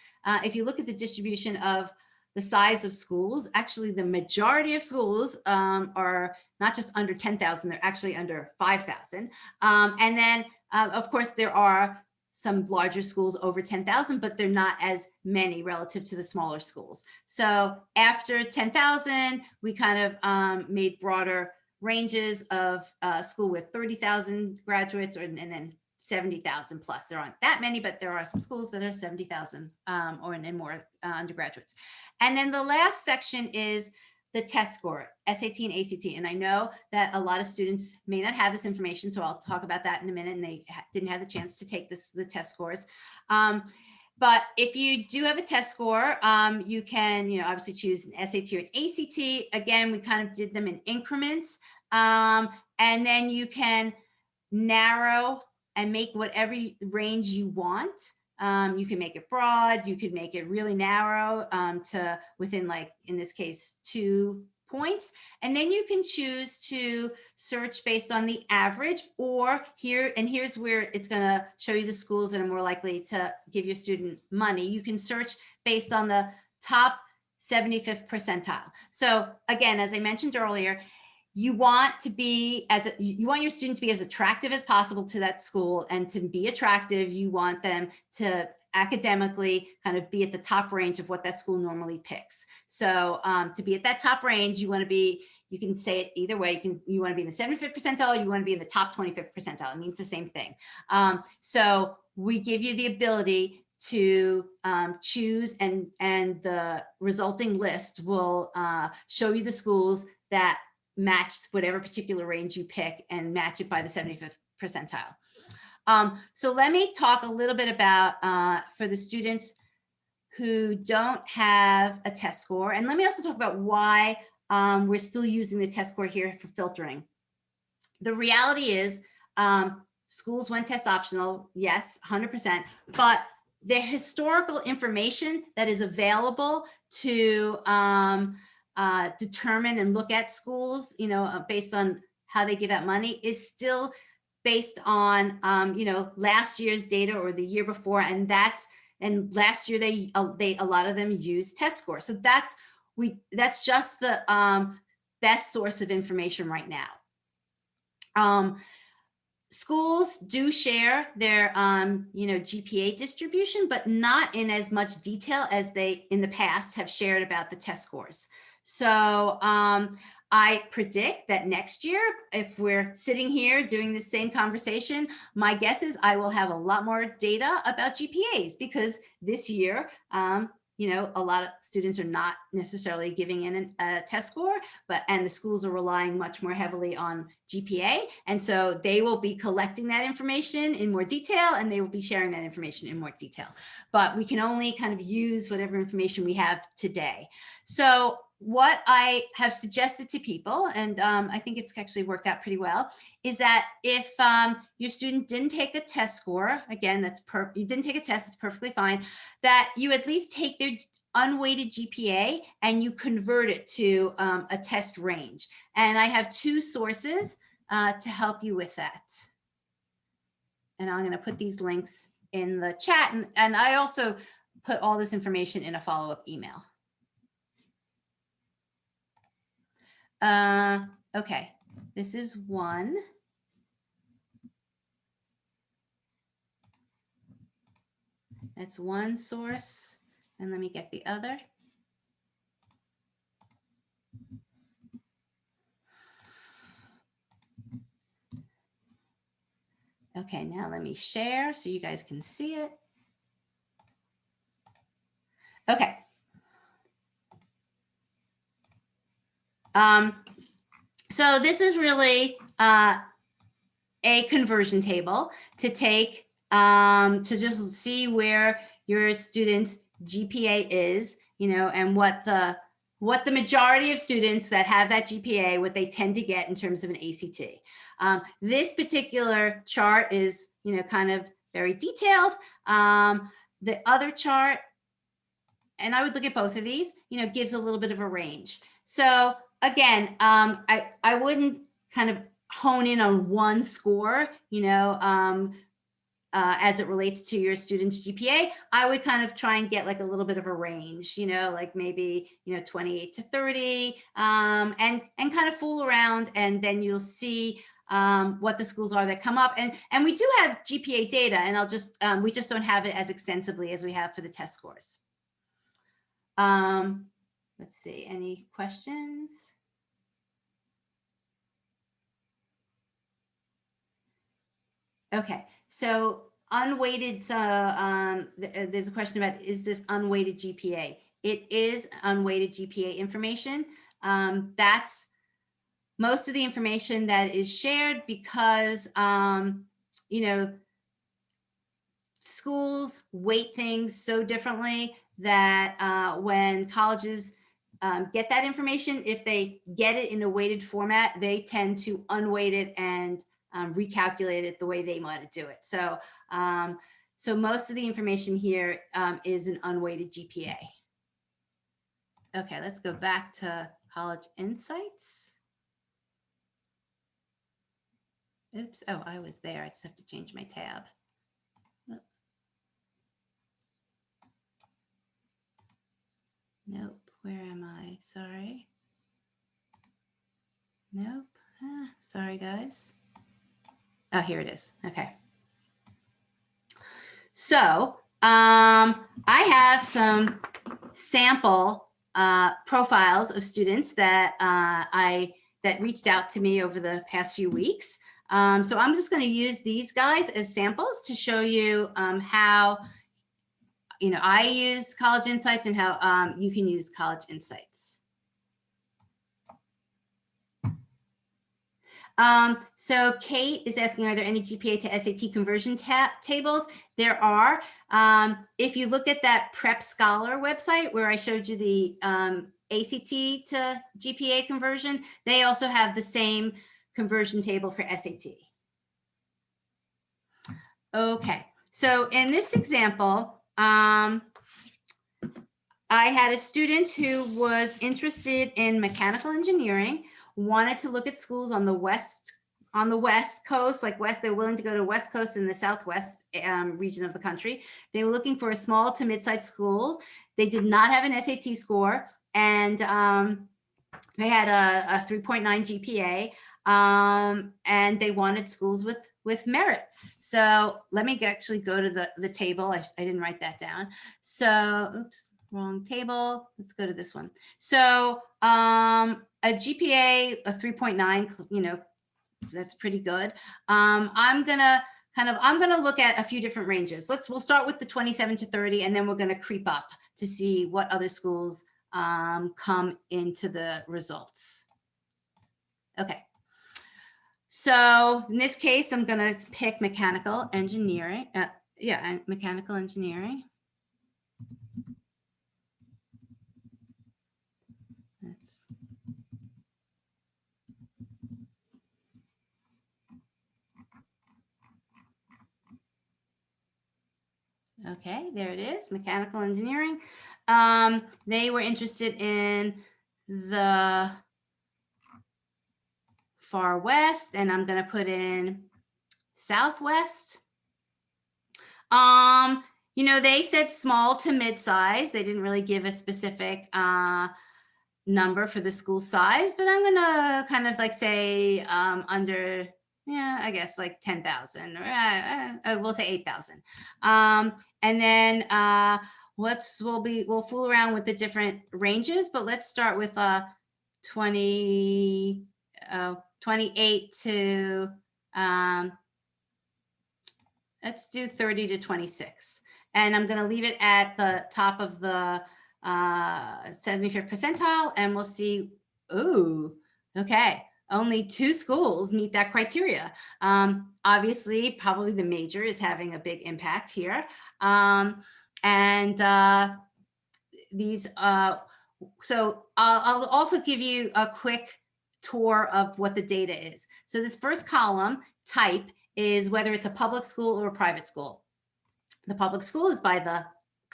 if you look at the distribution of the size of schools, actually the majority of schools are not just under 10,000, they're actually under 5,000. And then of course there are some larger schools over 10,000, but they're not as many relative to the smaller schools. So after 10,000, we kind of made broader ranges of school with 30,000 graduates, and then 70,000 plus. There aren't that many, but there are some schools that are 70,000 and more undergraduates. And then the last section is the test score, SAT and ACT. And I know that a lot of students may not have this information, so I'll talk about that in a minute, and they didn't have the chance to take the test scores. But if you do have a test score, you can, obviously choose an SAT or an ACT. Again, we kind of did them in increments. And then you can narrow and make whatever range you want. You can make it broad. You could make it really narrow to within, like, in this case, 2 points. And then you can choose to search based on the average, or here's where it's going to show you the schools that are more likely to give your student money. You can search based on the top 75th percentile. So again, as I mentioned earlier, you want your student to be as attractive as possible to that school, and to be attractive, you want them to academically kind of be at the top range of what that school normally picks. So to be at that top range, you want to be, you can say it either way. You want to be in the 75th percentile, you want to be in the top 25th percentile. It means the same thing. So we give you the ability to choose, and the resulting list will show you the schools that matched whatever particular range you pick, and match it by the 75th percentile. So let me talk a little bit about for the students who don't have a test score, and let me also talk about why we're still using the test score here for filtering. The reality is schools went test optional, yes, 100%, but the historical information that is available to determine and look at schools, based on how they give out money, is still based on, last year's data or the year before. And last year a lot of them used test scores. So that's just the best source of information right now. Schools do share their, GPA distribution, but not in as much detail as they in the past have shared about the test scores. So I predict that next year, if we're sitting here doing the same conversation, my guess is I will have a lot more data about GPAs, because this year, a lot of students are not necessarily giving in a test score, and the schools are relying much more heavily on GPA. And so they will be collecting that information in more detail, and they will be sharing that information in more detail. But we can only kind of use whatever information we have today. So what I have suggested to people, and I think it's actually worked out pretty well, is that if your student didn't take a test score, again, you didn't take a test, it's perfectly fine, that you at least take their unweighted GPA and you convert it to a test range. And I have 2 sources to help you with that. And I'm going to put these links in the chat, and I also put all this information in a follow-up email. Okay, this is one. That's one source. And let me get the other. Okay, now let me share so you guys can see it. Okay. So this is really a conversion table to take to just see where your student's GPA is, and what the majority of students that have that GPA, what they tend to get in terms of an ACT. This particular chart is, kind of very detailed. The other chart, and I would look at both of these, gives a little bit of a range. So again, I wouldn't kind of hone in on one score, as it relates to your student's GPA. I would kind of try and get like a little bit of a range, like maybe, 28 to 30, and kind of fool around, and then you'll see what the schools are that come up. And we do have GPA data, and we just don't have it as extensively as we have for the test scores. Let's see, any questions? Okay, so unweighted, there's a question about, is this unweighted GPA? It is unweighted GPA information. That's most of the information that is shared, because, schools weight things so differently that when colleges get that information, if they get it in a weighted format, they tend to unweight it and recalculate it the way they want to do it. So, so most of the information here is an unweighted GPA. Okay, let's go back to College Insights. Oops, oh, I was there. I just have to change my tab. Nope, where am I? Sorry. Nope, sorry guys. Oh, here it is, okay. So I have some sample profiles of students that that reached out to me over the past few weeks. So I'm just going to use these guys as samples to show you how I use College Insights and how you can use College Insights. So Kate is asking, are there any GPA to SAT conversion tables? There are. If you look at that Prep Scholar website where I showed you the ACT to GPA conversion, they also have the same conversion table for SAT. Okay, so in this example, I had a student who was interested in mechanical engineering, wanted to look at schools on the west coast, like they're willing to go to West Coast in the Southwest region of the country. They were looking for a small to mid-sized school. They did not have an SAT score, and they had a 3.9 GPA, and they wanted schools with merit. So let me actually go to the table. I didn't write that down. So, oops, wrong table. Let's go to this one. So a GPA, a 3.9, that's pretty good. I'm gonna look at a few different ranges. We'll start with the 27 to 30, and then we're gonna creep up to see what other schools come into the results. Okay. So in this case, I'm gonna pick mechanical engineering. Mechanical engineering. Okay, there it is, mechanical engineering. They were interested in the far west, and I'm going to put in Southwest. They said small to mid-size. They didn't really give a specific number for the school size, but I'm going to kind of like say under, I guess like 10,000, or we'll say 8,000. And then we'll fool around with the different ranges, but let's start with 28 to, let's do 30 to 26. And I'm going to leave it at the top of the 75th percentile, and we'll see. Ooh, okay. Only 2 schools meet that criteria. Obviously, probably the major is having a big impact here. So I'll also give you a quick tour of what the data is. So this first column, type, is whether it's a public school or a private school. The public school is by the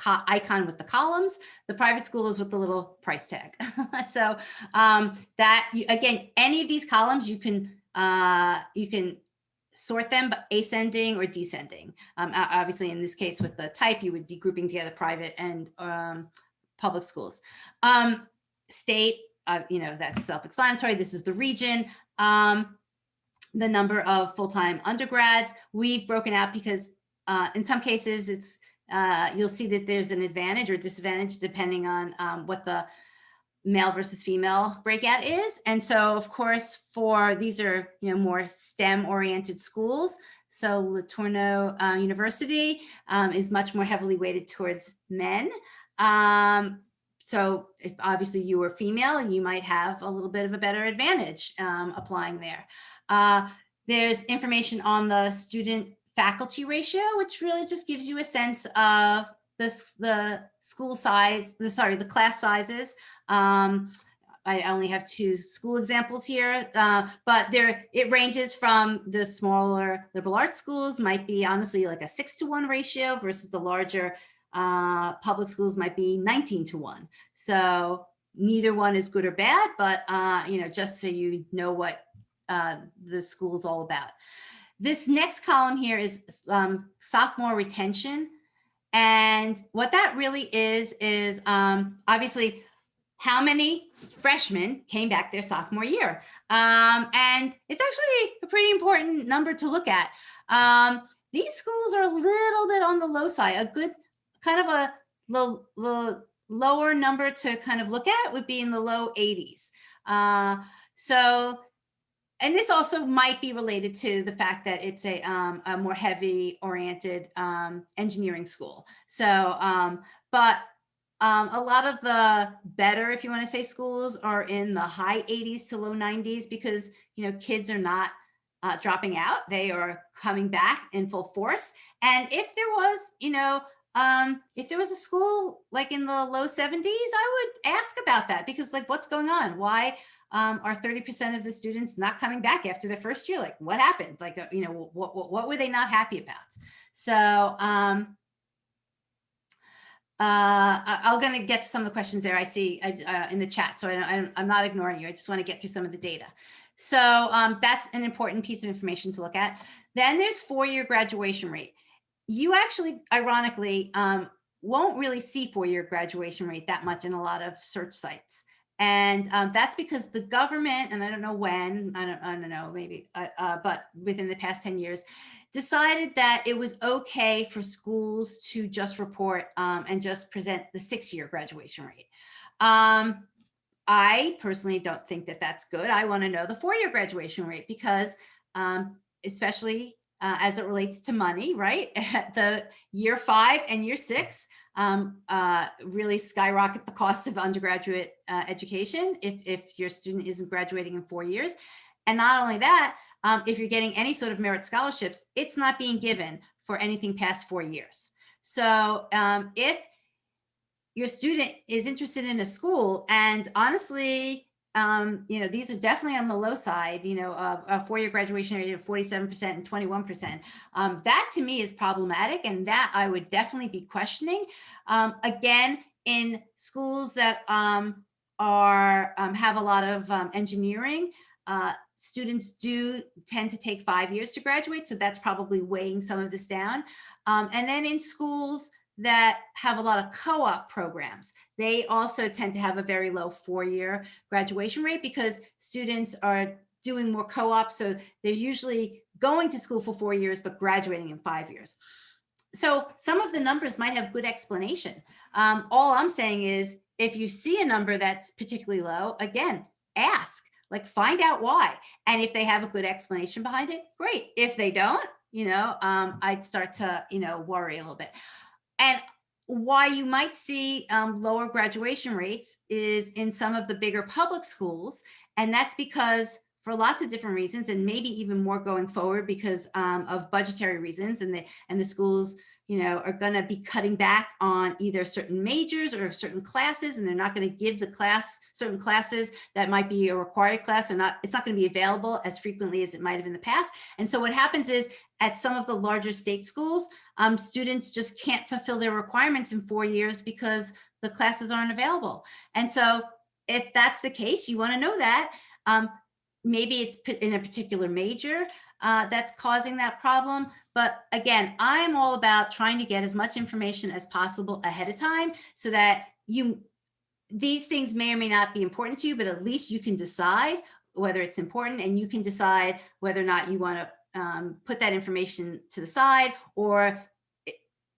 icon with the columns. The private school is with the little price tag. So again, any of these columns you can sort them ascending or descending. Obviously, in this case with the type, you would be grouping together private and public schools. State, that's self-explanatory. This is the region. The number of full-time undergrads we've broken out because in some cases it's you'll see that there's an advantage or disadvantage depending on what the male versus female breakout is. And so, of course, these are more STEM-oriented schools. So LeTourneau University is much more heavily weighted towards men. So if obviously you were female, you might have a little bit of a better advantage applying there. There's information on the student faculty ratio, which really just gives you a sense of the school size, the class sizes. I only have 2 school examples here, but it ranges from the smaller liberal arts schools might be honestly like a 6-to-1 ratio versus the larger public schools might be 19-to-1. So neither one is good or bad, but just so you know what the school's all about. This next column here is sophomore retention. And what that really is obviously how many freshmen came back their sophomore year. And it's actually a pretty important number to look at. These schools are a little bit on the low side. A good kind of a lower number to kind of look at would be in the low 80s. And this also might be related to the fact that it's a more heavy oriented engineering school. So, but a lot of the better, if you want to say, schools are in the high 80s to low 90s because, kids are not dropping out. They are coming back in full force. And if there was, if there was a school like in the low 70s, I would ask about that because like, what's going on? Why are 30% of the students not coming back after their first year? Like what happened? Like, what were they not happy about? So, I'm going to get to some of the questions there I see in the chat. So I'm not ignoring you. I just want to get through some of the data. So that's an important piece of information to look at. Then there's 4-year graduation rate. You actually, ironically, won't really see 4-year graduation rate that much in a lot of search sites. And that's because the government, and I don't know when, I don't know, maybe, but within the past 10 years, decided that it was okay for schools to just report and just present the 6-year graduation rate. I personally don't think that that's good. I want to know the 4-year graduation rate because especially as it relates to money, right? The year 5 and year 6 really skyrocket the cost of undergraduate education if your student isn't graduating in 4 years. And not only that, if you're getting any sort of merit scholarships, it's not being given for anything past 4 years. So if your student is interested in a school, and honestly, these are definitely on the low side, of a 4-year graduation rate of 47% and 21%. That to me is problematic, and that I would definitely be questioning. Again, in schools that have a lot of engineering, students do tend to take 5 years to graduate, so that's probably weighing some of this down. And then in schools that have a lot of co-op programs, they also tend to have a very low 4-year graduation rate because students are doing more co-ops, so they're usually going to school for 4 years but graduating in 5 years. So some of the numbers might have good explanation. All I'm saying is if you see a number that's particularly low, again, ask. Like find out why. And if they have a good explanation behind it, great. If they don't, I'd start to, worry a little bit. And why you might see lower graduation rates is in some of the bigger public schools. And that's because for lots of different reasons, and maybe even more going forward because of budgetary reasons, and the schools are going to be cutting back on either certain majors or certain classes, and they're not going to give the certain classes that might be a required class. It's not going to be available as frequently as it might have in the past. And so what happens is at some of the larger state schools, students just can't fulfill their requirements in 4 years because the classes aren't available. And so if that's the case, you want to know that. Maybe it's in a particular major that's causing that problem. But again, I'm all about trying to get as much information as possible ahead of time so that these things may or may not be important to you, but at least you can decide whether it's important, and you can decide whether or not you want to put that information to the side or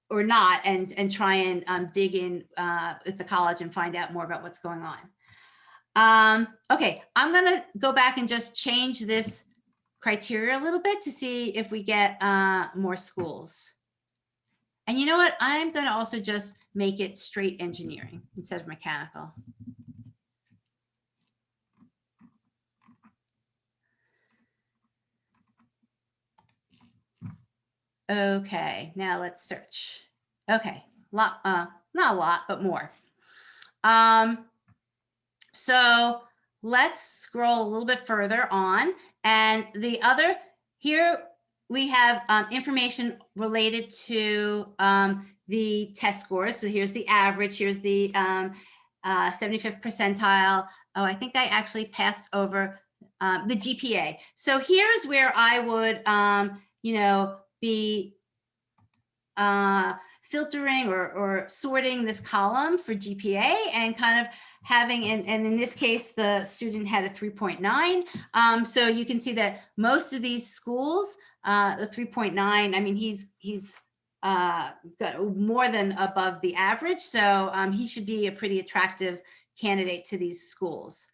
not, and try and dig in at the college and find out more about what's going on. Okay, I'm going to go back and just change this criteria a little bit to see if we get more schools. And you know what? I'm going to also just make it straight engineering instead of mechanical. Okay, now let's search. Okay, not a lot, but more. So let's scroll a little bit further on. And the other, here we have information related to the test scores. So here's the average, here's the 75th percentile. Oh, I think I actually passed over the GPA. So here's where I would, be filtering or sorting this column for GPA and kind of having, and in this case, the student had a 3.9. So you can see that most of these schools, the 3.9, I mean, he's got more than above the average. So he should be a pretty attractive candidate to these schools.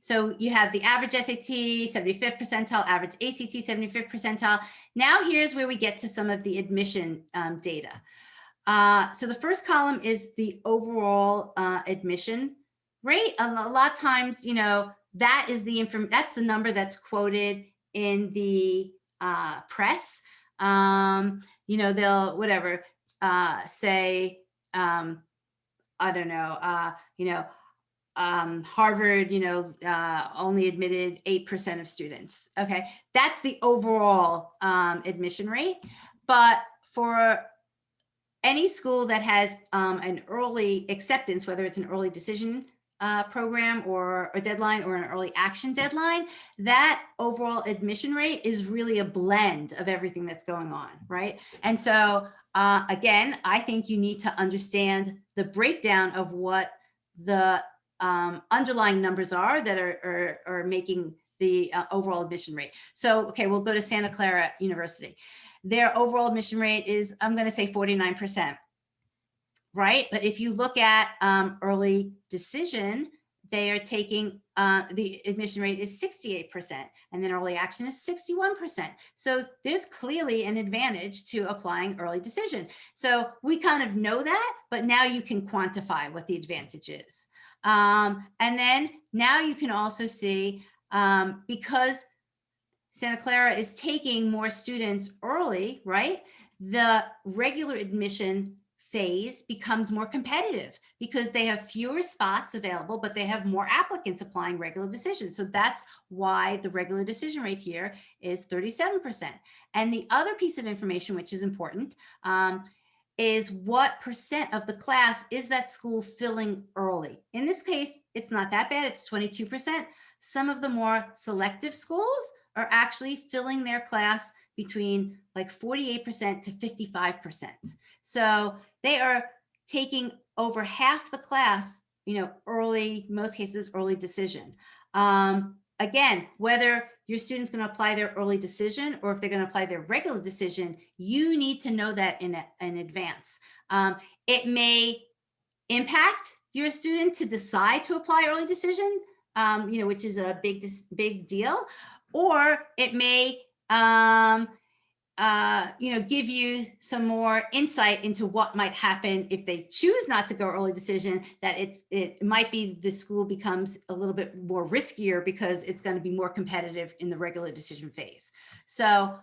So you have the average SAT, 75th percentile, average ACT, 75th percentile. Now here's where we get to some of the admission data. So the first column is the overall admission rate. A lot of times, that is that's the number that's quoted in the press. They'll whatever say, I don't know, Harvard, only admitted 8% of students. Okay, that's the overall admission rate. But for any school that has an early acceptance, whether it's an early decision program or a deadline or an early action deadline, that overall admission rate is really a blend of everything that's going on, right? And so again, I think you need to understand the breakdown of what the underlying numbers are that are making the overall admission rate. So, okay, we'll go to Santa Clara University. Their overall admission rate is, I'm going to say 49%, right? But if you look at early decision, they are taking, the admission rate is 68%, and then early action is 61%. So there's clearly an advantage to applying early decision. So we kind of know that, but now you can quantify what the advantage is. And then now you can also see, because Santa Clara is taking more students early, right? The regular admission phase becomes more competitive because they have fewer spots available, but they have more applicants applying regular decision. So that's why the regular decision rate here is 37%. And the other piece of information, which is important, is what percent of the class is that school filling early. In this case, it's not that bad, it's 22%. Some of the more selective schools are actually filling their class between like 48% to 55%. So they are taking over half the class, early, most cases, early decision. Again, whether your student's going to apply their early decision or if they're going to apply their regular decision, you need to know that in advance. It may impact your student to decide to apply early decision, which is a big deal, or it may give you some more insight into what might happen if they choose not to go early decision, that it might be the school becomes a little bit more riskier because it's going to be more competitive in the regular decision phase. So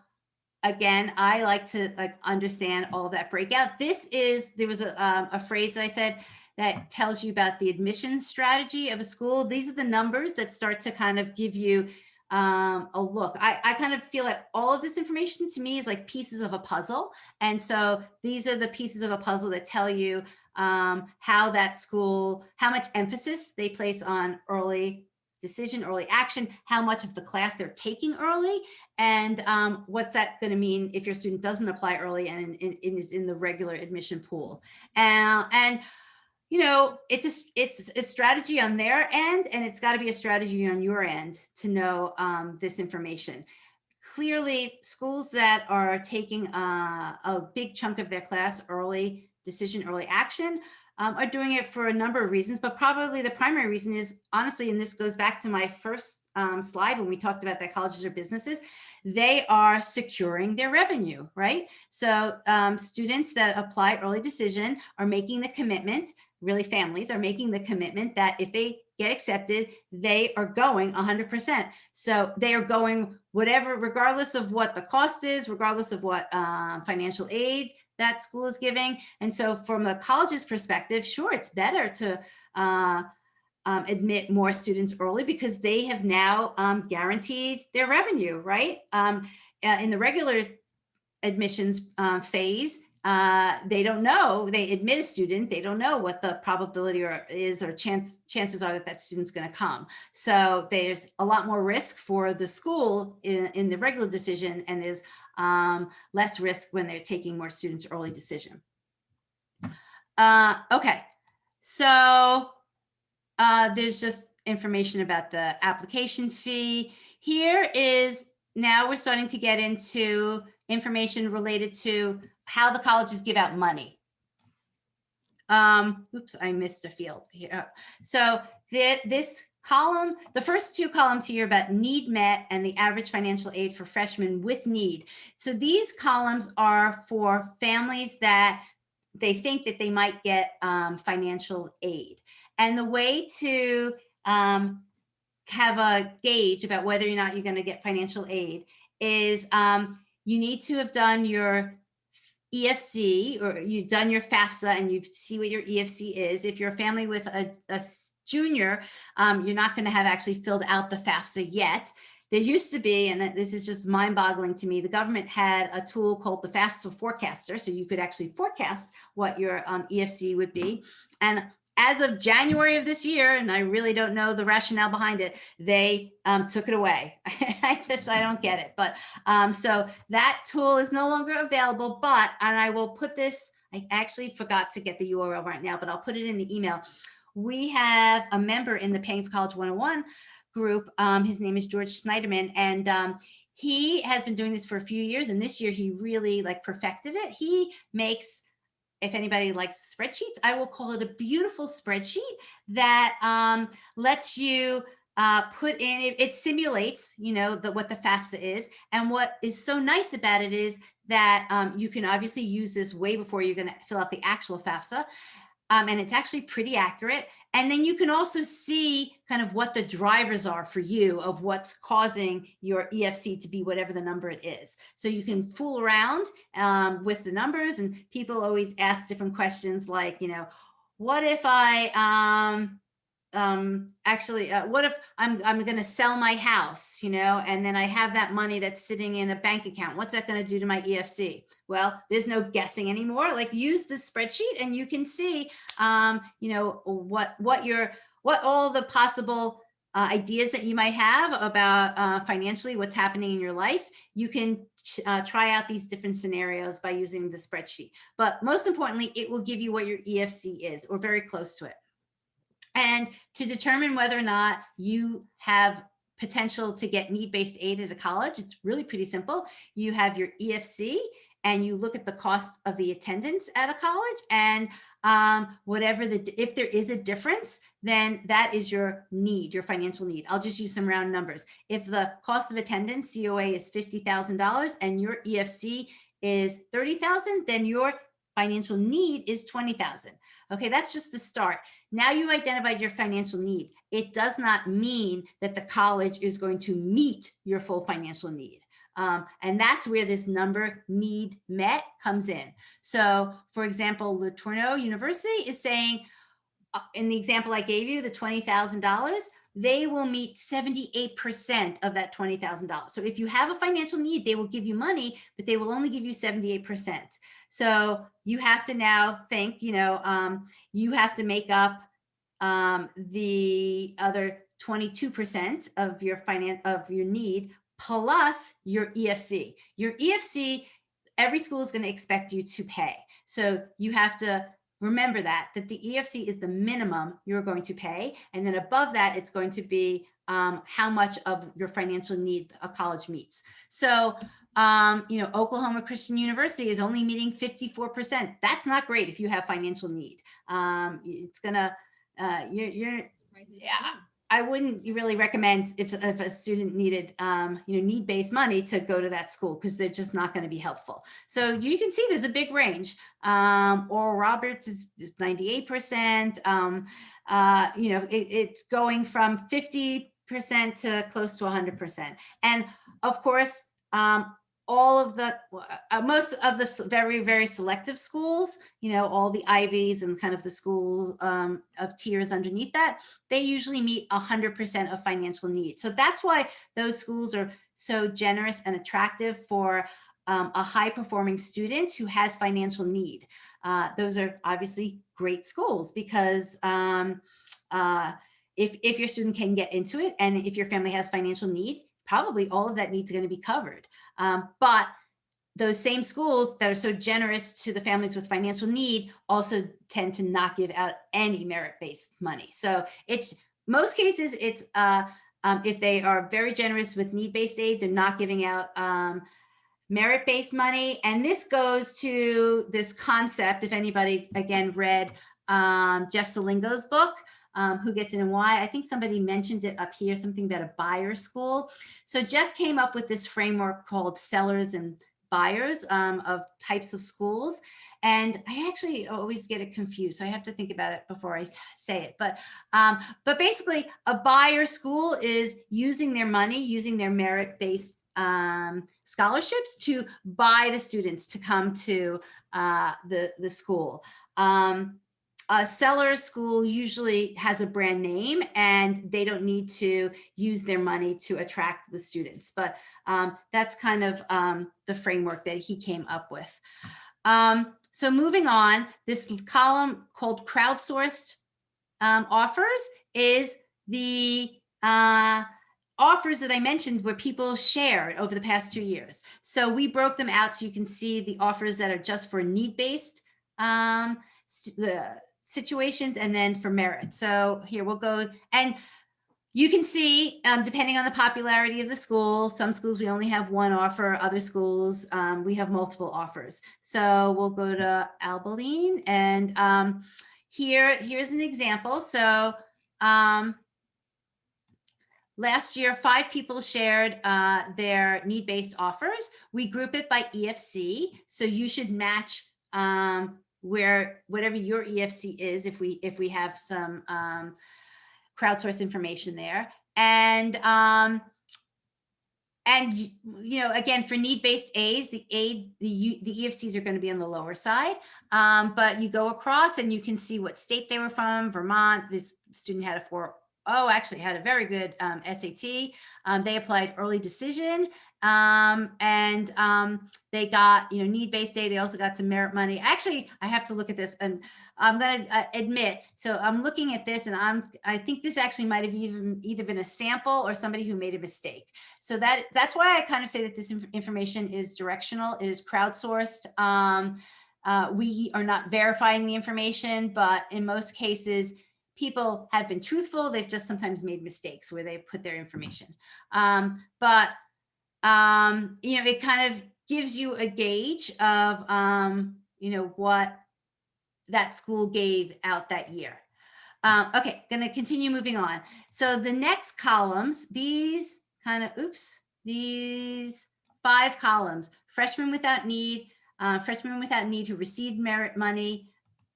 again, I like to understand all of that breakout. There was a phrase that I said that tells you about the admissions strategy of a school. These are the numbers that start to kind of give you a look. I kind of feel like all of this information to me is like pieces of a puzzle. And so these are the pieces of a puzzle that tell you how that school, how much emphasis they place on early decision, early action, how much of the class they're taking early, and what's that going to mean if your student doesn't apply early and is in the regular admission pool. And it's a strategy on their end, and it's got to be a strategy on your end to know this information. Clearly, schools that are taking a big chunk of their class early decision, early action, are doing it for a number of reasons, but probably the primary reason is, honestly, and this goes back to my first slide when we talked about that colleges are businesses, they are securing their revenue, right? So students that apply early decision are making the commitment, really families are making the commitment that if they get accepted, they are going 100%. So they are going whatever, regardless of what the cost is, regardless of what financial aid that school is giving. And so from the college's perspective, sure, it's better to admit more students early because they have now guaranteed their revenue, right? In the regular admissions phase, they don't know, they admit a student, they don't know what the probability is or chances are that that student's going to come. So there's a lot more risk for the school in the regular decision, and there's less risk when they're taking more students early decision. Okay, so there's just information about the application fee. Here is, now we're starting to get into information related to how the colleges give out money. Oops, I missed a field here. So this column, the first two columns here about need met and the average financial aid for freshmen with need. So these columns are for families that they think that they might get financial aid. And the way to have a gauge about whether or not you're going to get financial aid is you need to have done your EFC, or you've done your FAFSA and you see what your EFC is. If you're a family with a junior, you're not going to have actually filled out the FAFSA yet. There used to be, and this is just mind-boggling to me, the government had a tool called the FAFSA forecaster, so you could actually forecast what your EFC would be. And as of January of this year, and I really don't know the rationale behind it, they took it away. I don't get it. But so that tool is no longer available, but, and I will put this, I actually forgot to get the URL right now, but I'll put it in the email. We have a member in the Paying for College 101 group. His name is George Snyderman, and he has been doing this for a few years, and this year he really perfected it. He makes, if anybody likes spreadsheets, I will call it a beautiful spreadsheet that lets you put in, it simulates, what the FAFSA is. And what is so nice about it is that you can obviously use this way before you're going to fill out the actual FAFSA. And it's actually pretty accurate. And then you can also see kind of what the drivers are for you of what's causing your EFC to be whatever the number it is. So you can fool around with the numbers, and people always ask different questions like, what if I what if I'm going to sell my house, and then I have that money that's sitting in a bank account? What's that going to do to my EFC? Well, there's no guessing anymore. Use the spreadsheet and you can see, what all the possible ideas that you might have about financially what's happening in your life. You can try out these different scenarios by using the spreadsheet. But most importantly, it will give you what your EFC is, or very close to it. And to determine whether or not you have potential to get need-based aid at a college, it's really pretty simple. You have your EFC and you look at the cost of the attendance at a college, and if there is a difference, then that is your need, your financial need. I'll just use some round numbers. If the cost of attendance, COA, is $50,000 and your EFC is $30,000, then your financial need is $20,000. Okay, that's just the start. Now you identified your financial need. It does not mean that the college is going to meet your full financial need. And that's where this number need met comes in. So for example, Le Tourneau University is saying, in the example I gave you, the $20,000, they will meet 78% of that $20,000. So if you have a financial need, they will give you money, but they will only give you 78%. So you have to now think, you have to make up the other 22% of your need plus your EFC. Your EFC, every school is going to expect you to pay. So you have to remember that the EFC is the minimum you're going to pay. And then above that, it's going to be how much of your financial need a college meets. So, Oklahoma Christian University is only meeting 54%. That's not great if you have financial need. It's gonna, yeah. I wouldn't really recommend if a student needed, need-based money to go to that school, because they're just not going to be helpful. So you can see there's a big range. Oral Roberts is 98%. It's going from 50% to close to 100%. And of course, all of the most of the very, very selective schools, all the Ivies and kind of the schools of tiers underneath that, they usually meet 100% of financial need. So that's why those schools are so generous and attractive for a high performing student who has financial need. Those are obviously great schools, because if your student can get into it, and if your family has financial need, probably all of that needs are going to be covered. But those same schools that are so generous to the families with financial need also tend to not give out any merit-based money. So it's most cases, it's if they are very generous with need-based aid, they're not giving out merit-based money. And this goes to this concept, if anybody, again, read Jeff Salingo's book, Who Gets In and Why. I think somebody mentioned it up here, something about a buyer school. So Jeff came up with this framework called sellers and buyers of types of schools. And I actually always get it confused, so I have to think about it before I say it. But basically, a buyer school is using their money, using their merit-based scholarships to buy the students to come to the school. A seller school usually has a brand name, and they don't need to use their money to attract the students. But that's kind of the framework that he came up with. So moving on, this column called crowdsourced offers is the offers that I mentioned where people shared over the past 2 years. So we broke them out so you can see the offers that are just for need-based situations, and then for merit. So here we'll go, and you can see, depending on the popularity of the school, some schools we only have one offer, other schools we have multiple offers. So we'll go to Abilene, and here's an example. So last year, 5 people shared their need-based offers. We group it by EFC, so you should match where whatever your EFC is, if we have some crowdsource information there. And again, for need-based A's, the EFCs are going to be on the lower side. But you go across and you can see what state they were from. Vermont, this student had actually had a very good SAT. They applied early decision, and they got need-based aid. They also got some merit money. Actually, I have to look at this, and I'm going to admit. So I'm looking at this, and I think this actually might have either been a sample or somebody who made a mistake. So that's why I kind of say that this information is directional. It is crowdsourced. We are not verifying the information, but in most cases, people have been truthful. They've just sometimes made mistakes where they've put their information. But it kind of gives you a gauge of, what that school gave out that year. Okay, going to continue moving on. So the next columns, these 5 columns, freshmen without need who received merit money,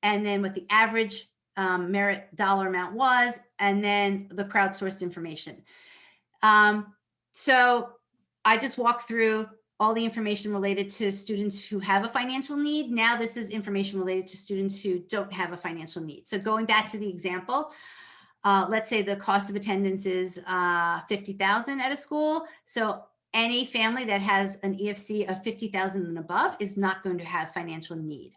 and then what the average merit dollar amount was, and then the crowdsourced information. So I just walked through all the information related to students who have a financial need. Now this is information related to students who don't have a financial need. So going back to the example, let's say the cost of attendance is $50,000 at a school. So any family that has an EFC of $50,000 and above is not going to have financial need.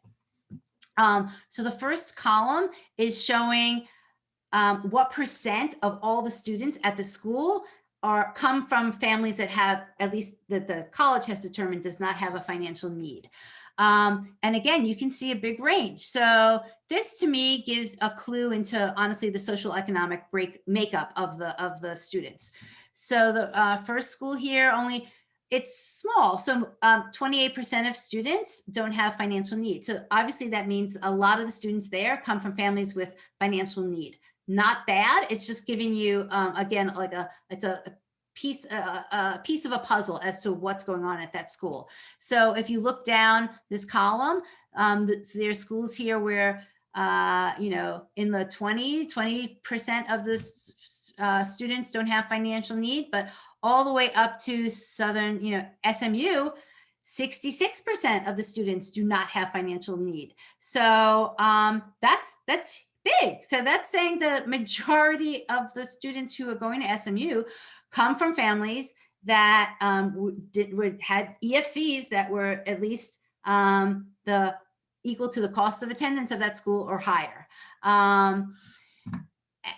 So the first column is showing what percent of all the students at the school come from families that have, at least that the college has determined, does not have a financial need. And again, you can see a big range. So this to me gives a clue into, honestly, the social economic makeup of the students. So the first school here, it's small. So 28% of students don't have financial need. So obviously that means a lot of the students there come from families with financial need. not bad. It's just giving you, again, like it's a piece of a puzzle as to what's going on at that school. So if you look down this column, there's schools here where, you know, in the 20% of the students don't have financial need, but all the way up to Southern, you know, SMU, 66% of the students do not have financial need. So that's big. So that's saying the majority of the students who are going to SMU come from families that had EFCs that were at least the equal to the cost of attendance of that school or higher.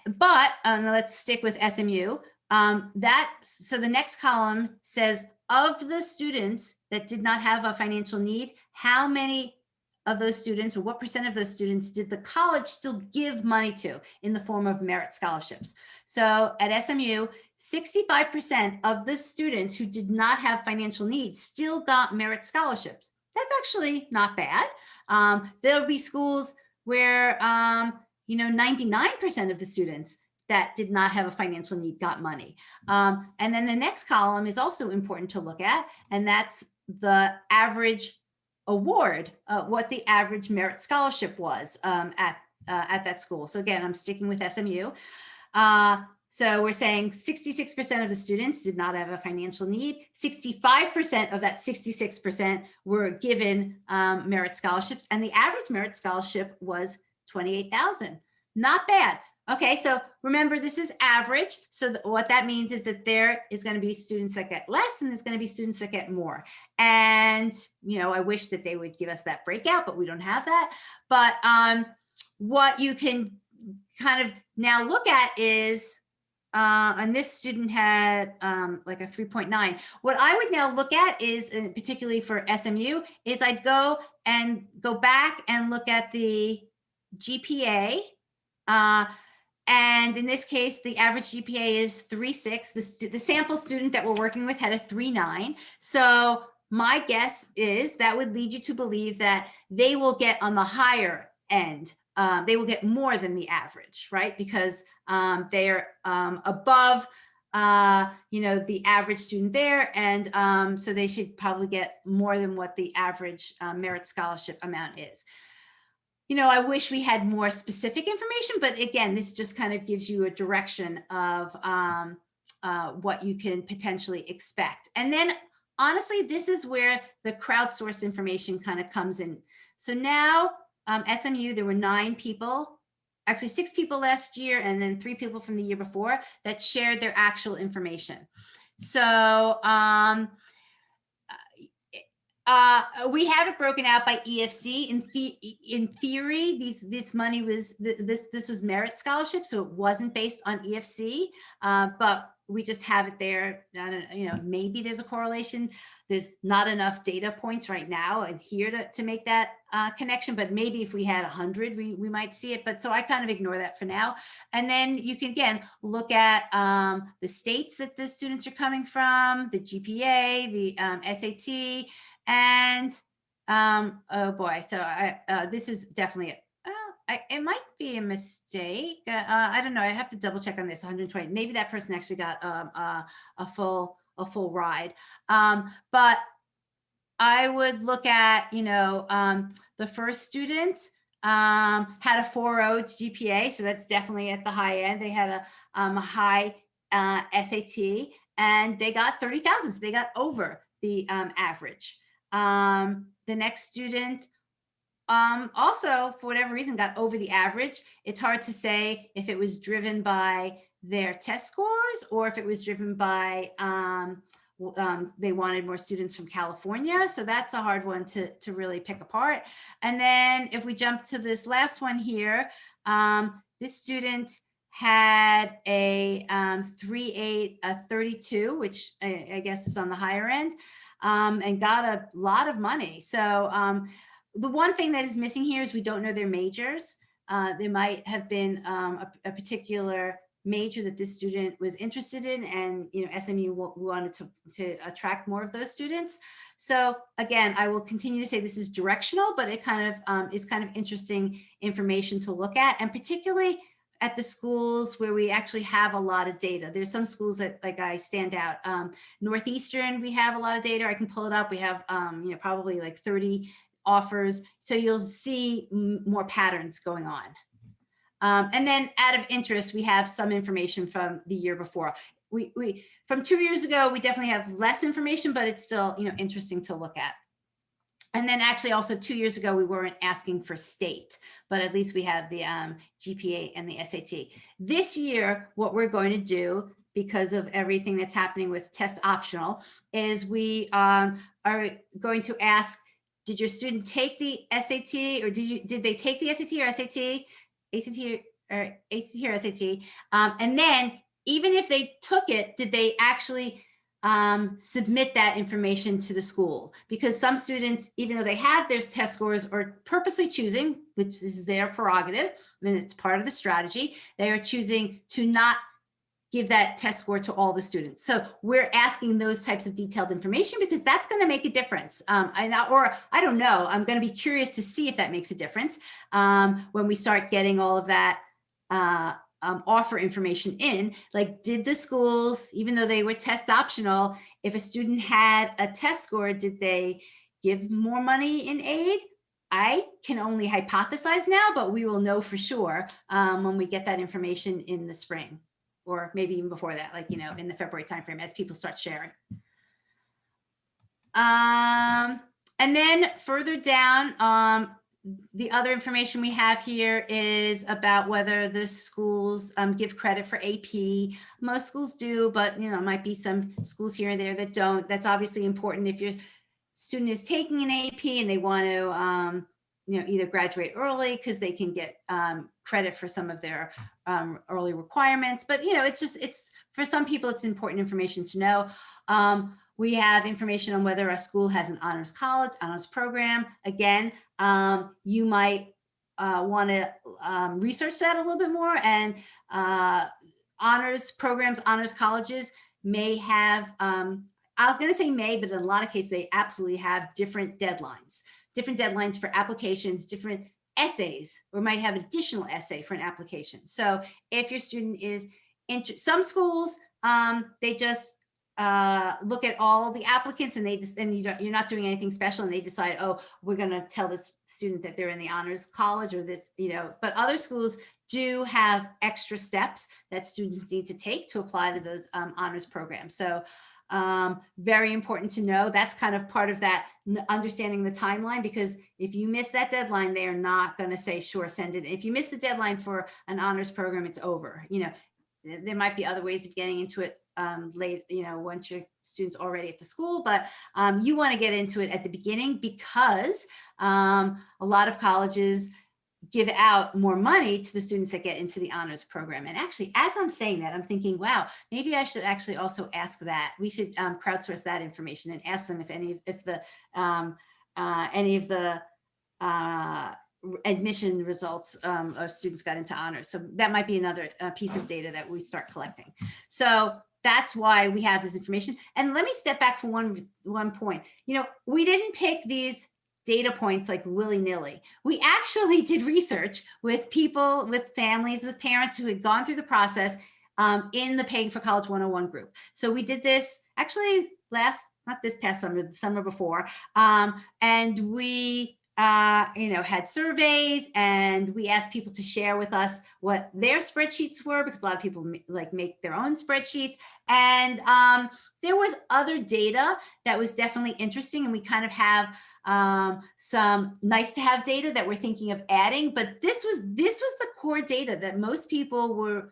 But let's stick with SMU. So the next column says, of the students that did not have a financial need, how many of those students, or what percent of those students, did the college still give money to in the form of merit scholarships? So at SMU, 65% of the students who did not have financial needs still got merit scholarships. That's actually not bad. There'll be schools where, you know, 99% of the students that did not have a financial need got money. And then the next column is also important to look at, and that's the average award, what the average merit scholarship was at that school. So again, I'm sticking with SMU. So we're saying 66% of the students did not have a financial need. 65% of that 66% were given merit scholarships, and the average merit scholarship was $28,000. Not bad. Okay, so remember, this is average. So what that means is that there is going to be students that get less, and there's going to be students that get more. And, you know, I wish that they would give us that breakout, but we don't have that. But what you can kind of now look at is, and this student had like a 3.9. What I would now look at is, particularly for SMU, is I'd go back and look at the GPA. And in this case, the average GPA is 3.6. The sample student that we're working with had a 3.9. So my guess is that would lead you to believe that they will get on the higher end. They will get more than the average, right? Because they're above, you know, the average student there. And so they should probably get more than what the average merit scholarship amount is. You know, I wish we had more specific information, but again, this just kind of gives you a direction of what you can potentially expect. And then honestly, this is where the crowdsourced information kind of comes in. So now SMU, there were 9 people, actually 6 people last year, and then 3 people from the year before that shared their actual information. So we have it broken out by EFC. In theory, this money was this was merit scholarship, so it wasn't based on EFC, but we just have it there. I don't, you know, maybe there's a correlation. There's not enough data points right now and here to make that connection, but maybe if we had 100, we might see it. But so I kind of ignore that for now. And then you can, again, look at the states that the students are coming from, the GPA, the SAT, and oh boy, so this is definitely it might be a mistake. I don't know. I have to double check on this. 120. Maybe that person actually got a full ride. But I would look at, you know, the first student had a 4.0 GPA, so that's definitely at the high end. They had a high SAT, and they got 30,000. So they got over the average. The next student also, for whatever reason, got over the average. It's hard to say if it was driven by their test scores or if it was driven by they wanted more students from California. So that's a hard one to really pick apart. And then if we jump to this last one here, this student had a 3.8, a 32, which I guess is on the higher end, and got a lot of money. So the one thing that is missing here is we don't know their majors. There might have been a particular major that this student was interested in, and you know, SMU wanted to attract more of those students. So again, I will continue to say this is directional, but it kind of is kind of interesting information to look at, and particularly at the schools where we actually have a lot of data. There's some schools that like I stand out. Northeastern, we have a lot of data. I can pull it up. We have, probably like 30 offers. So you'll see more patterns going on. And then out of interest, we have some information from the year before. We from 2 years ago, we definitely have less information, but it's still, interesting to look at. And then actually also 2 years ago, we weren't asking for state, but at least we have the GPA and the SAT. This year, what we're going to do, because of everything that's happening with test optional, is we are going to ask, did your student take the SAT, or did they take the SAT or SAT, ACT or SAT? And then even if they took it, did they actually submit that information to the school? Because some students, even though they have their test scores, are purposely choosing, which is their prerogative, and it's part of the strategy, they are choosing to not give that test score to all the students. So we're asking those types of detailed information because that's going to make a difference. Or I don't know, I'm going to be curious to see if that makes a difference when we start getting all of that offer information in. Like, did the schools, even though they were test optional, if a student had a test score, did they give more money in aid? I can only hypothesize now, but we will know for sure when we get that information in the spring, or maybe even before that, like, in the February timeframe as people start sharing. And then further down, the other information we have here is about whether the schools give credit for AP. Most schools do, but might be some schools here and there that don't. That's obviously important if your student is taking an AP and they want to either graduate early because they can get credit for some of their early requirements. But it's for some people, it's important information to know. We have information on whether a school has an honors college, honors program. Again, you might want to research that a little bit more. And honors programs, honors colleges may have, I was going to say may, but in a lot of cases, they absolutely have different deadlines for applications, different essays, or might have additional essay for an application. So if your student is some schools, they just look at all the applicants and you're not doing anything special, and they decide, oh, we're going to tell this student that they're in the honors college or this, but other schools do have extra steps that students need to take to apply to those honors programs. So very important to know. That's kind of part of that understanding the timeline, because if you miss that deadline, they are not going to say, sure, send it. If you miss the deadline for an honors program, it's over. There might be other ways of getting into it late, once your student's already at the school, but you want to get into it at the beginning, because a lot of colleges give out more money to the students that get into the honors program. And actually, as I'm saying that, I'm thinking, wow, maybe I should actually also ask that. We should crowdsource that information and ask them if any of the admission results of students got into honors. So that might be another piece of data that we start collecting. So that's why we have this information. And let me step back for one point. We didn't pick these data points like willy-nilly. We actually did research with people, with families, with parents who had gone through the process in the Paying for College 101 group. So we did this actually not this past summer, the summer before. And we had surveys, and we asked people to share with us what their spreadsheets were, because a lot of people make their own spreadsheets. And there was other data that was definitely interesting, and we kind of have some nice to have data that we're thinking of adding. But this was the core data that most people were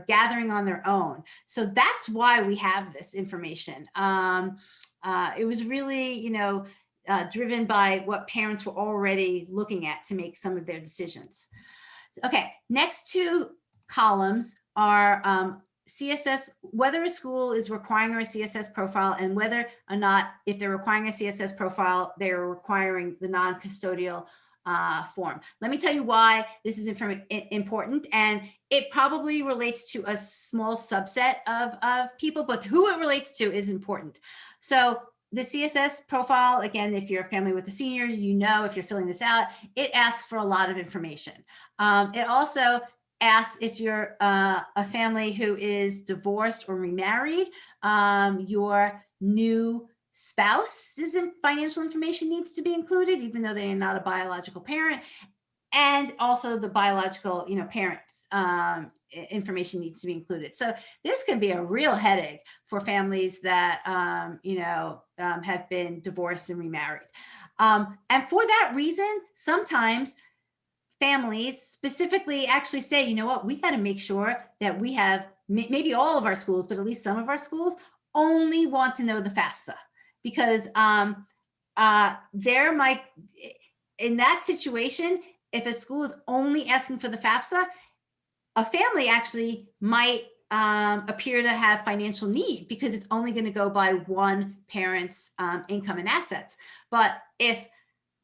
gathering on their own. So that's why we have this information. It was really, driven by what parents were already looking at to make some of their decisions. Okay, next two columns are CSS, whether a school is requiring a CSS profile, and whether or not, if they're requiring a CSS profile, they're requiring the non-custodial form. Let me tell you why this is important, and it probably relates to a small subset of people, but who it relates to is important. So the CSS profile, again, if you're a family with a senior, if you're filling this out, it asks for a lot of information. It also asks if you're a family who is divorced or remarried, your new spouse's financial information needs to be included, even though they are not a biological parent, and also the biological, parents' information needs to be included. So this can be a real headache for families that, have been divorced and remarried. And for that reason, sometimes families specifically actually say, you know what, we got to make sure that we have, maybe all of our schools, but at least some of our schools only want to know the FAFSA, because there might, in that situation, if a school is only asking for the FAFSA, a family actually might appear to have financial need because it's only going to go by one parent's income and assets. But if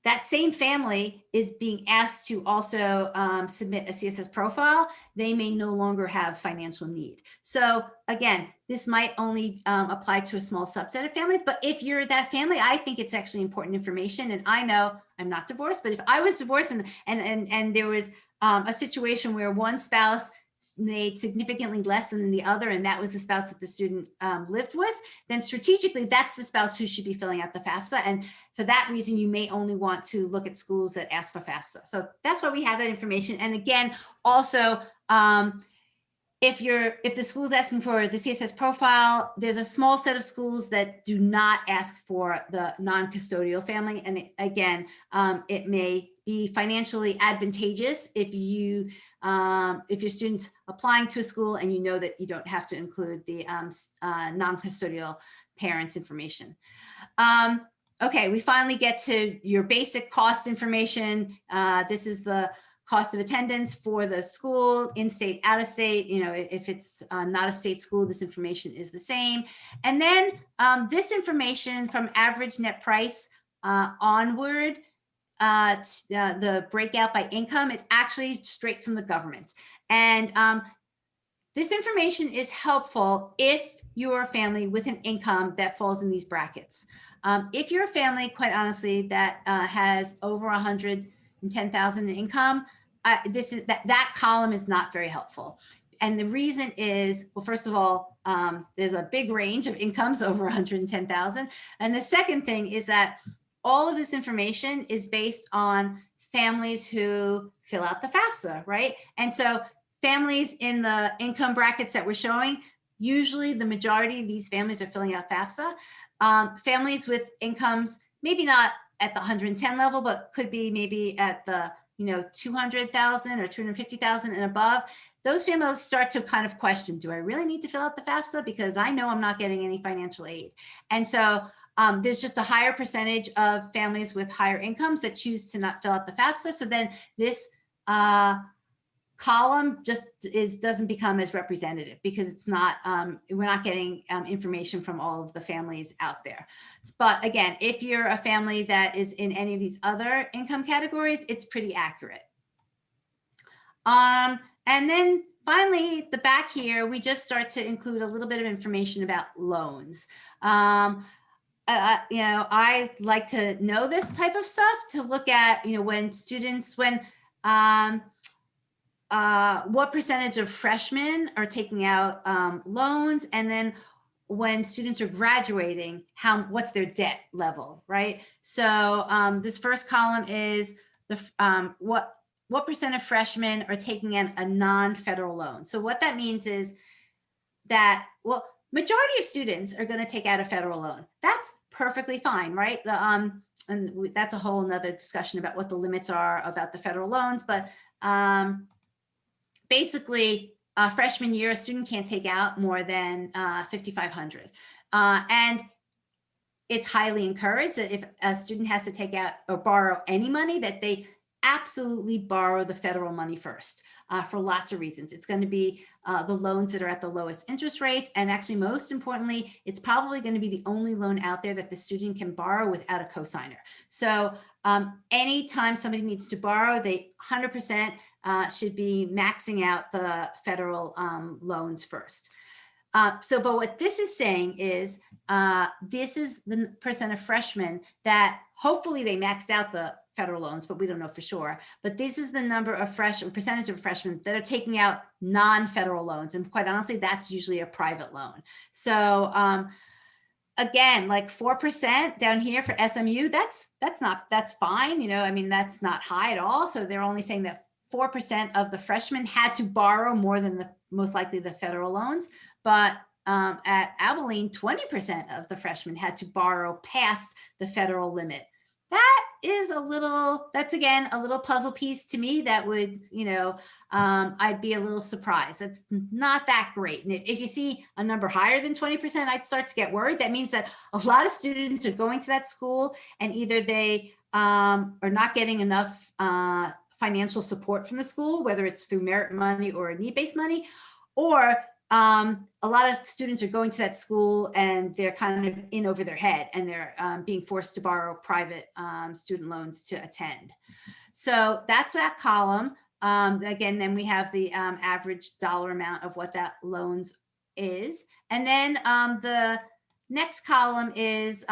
that same family is being asked to also submit a CSS profile, they may no longer have financial need. So again, this might only apply to a small subset of families, but if you're that family, I think it's actually important information. And I know I'm not divorced, but if I was divorced and there was a situation where one spouse made significantly less than the other, and that was the spouse that the student lived with, then strategically, that's the spouse who should be filling out the FAFSA. And for that reason, you may only want to look at schools that ask for FAFSA. So that's why we have that information. And again, also, if the school is asking for the CSS profile, there's a small set of schools that do not ask for the non-custodial family. And again, it may be financially advantageous if your student's applying to a school and you know that you don't have to include the non-custodial parents' information. Okay, we finally get to your basic cost information. This is the cost of attendance for the school, in-state, out-of-state. If it's not a state school, this information is the same. And then this information from average net price onward, the breakout by income is actually straight from the government. And this information is helpful if you're a family with an income that falls in these brackets. If you're a family, quite honestly, that has over 110,000 in income, that column is not very helpful. And the reason is, well, first of all, there's a big range of incomes over 110,000. And the second thing is that all of this information is based on families who fill out the FAFSA, right? And so families in the income brackets that we're showing, usually the majority of these families are filling out FAFSA. Families with incomes, maybe not at the 110 level, but could be maybe at the 200,000 or 250,000 and above, those families start to kind of question, do I really need to fill out the FAFSA? Because I know I'm not getting any financial aid. And so there's just a higher percentage of families with higher incomes that choose to not fill out the FAFSA. So then this column just doesn't become as representative because it's not, we're not getting information from all of the families out there. But again, if you're a family that is in any of these other income categories, it's pretty accurate. And then finally, the back here, we just start to include a little bit of information about loans. I like to know this type of stuff to look at, when students, what percentage of freshmen are taking out loans, and then when students are graduating, what's their debt level, right? So this first column is what percent of freshmen are taking in a non-federal loan. So what that means is that, well, majority of students are going to take out a federal loan. That's perfectly fine, right? And that's a whole nother discussion about what the limits are about the federal loans, but basically, freshman year, a student can't take out more than $5,500. And it's highly encouraged that if a student has to take out or borrow any money, that they absolutely borrow the federal money first for lots of reasons. It's going to be the loans that are at the lowest interest rates. And actually, most importantly, it's probably going to be the only loan out there that the student can borrow without a cosigner. So anytime somebody needs to borrow, they 100% should be maxing out the federal loans first. But what this is saying is this is the percent of freshmen that hopefully they maxed out the federal loans, but we don't know for sure. But this is the number of percentage of freshmen that are taking out non-federal loans. And quite honestly, that's usually a private loan. So again, like 4% down here for SMU, that's fine. You know, I mean, that's not high at all. So they're only saying that 4% of the freshmen had to borrow more than the most likely the federal loans. But at Abilene, 20% of the freshmen had to borrow past the federal limit. That is that's again, a little puzzle piece to me that would, you know, I'd be a little surprised. That's not that great. And if you see a number higher than 20%, I'd start to get worried. That means that a lot of students are going to that school and either they are not getting enough financial support from the school, whether it's through merit money or need-based money, or a lot of students are going to that school and they're kind of in over their head and they're being forced to borrow private student loans to attend. So that's that column. Again, then we have the average dollar amount of what that loans is. And then the next column is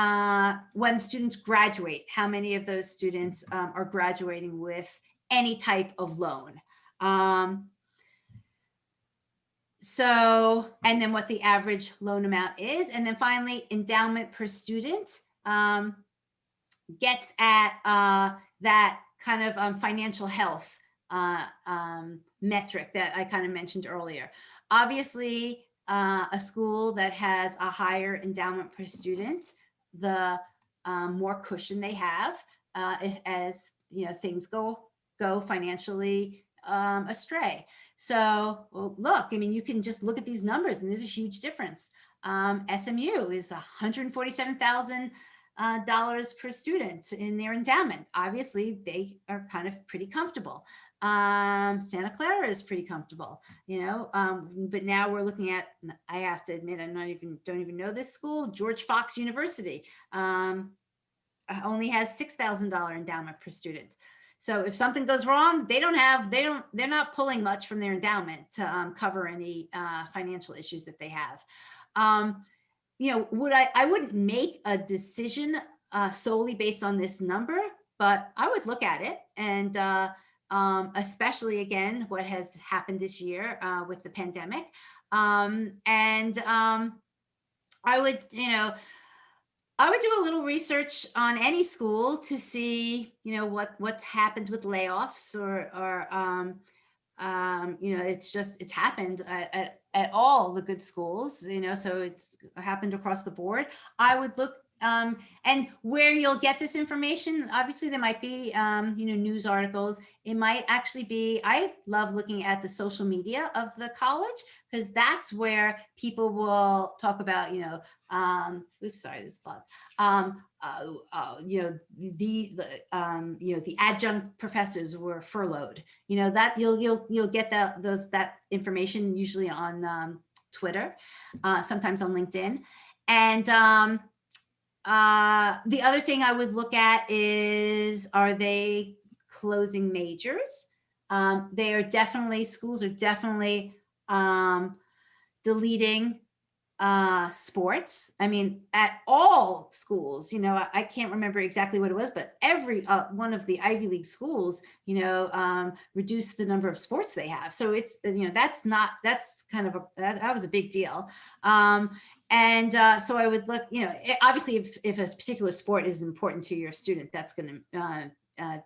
when students graduate, how many of those students are graduating with any type of loan. So, and then what the average loan amount is. And then finally, endowment per student gets at that kind of financial health metric that I kind of mentioned earlier. Obviously, a school that has a higher endowment per student, the more cushion they have as you know things go financially astray. So well, look, I mean, you can just look at these numbers and there's a huge difference. SMU is $147,000 per student in their endowment. Obviously, they are kind of pretty comfortable. Santa Clara is pretty comfortable, you know, but now we're looking at, I have to admit, don't even know this school, George Fox University only has $6,000 endowment per student. So if something goes wrong, they're not pulling much from their endowment to cover any financial issues that they have. You know, I wouldn't make a decision solely based on this number, but I would look at it and especially again, what has happened this year with the pandemic. I would, you know, I would do a little research on any school to see, you know, what's happened with layoffs or you know, it's happened at all the good schools, you know, so it's happened across the board. I would look and where you'll get this information, obviously there might be, you know, news articles. It might actually be, I love looking at the social media of the college because that's where people will talk about, you know, oops, sorry, this is bug. You know, you know, the adjunct professors were furloughed, you know, that you'll get that information usually on Twitter, sometimes on LinkedIn. And the other thing I would look at is, are they closing majors? They are definitely, schools are definitely deleting sports. I mean, at all schools, you know, I can't remember exactly what it was, but every one of the Ivy League schools, you know, reduced the number of sports they have. So it's, you know, that's kind of that was a big deal. So I would look, you know, obviously if a particular sport is important to your student, that's going to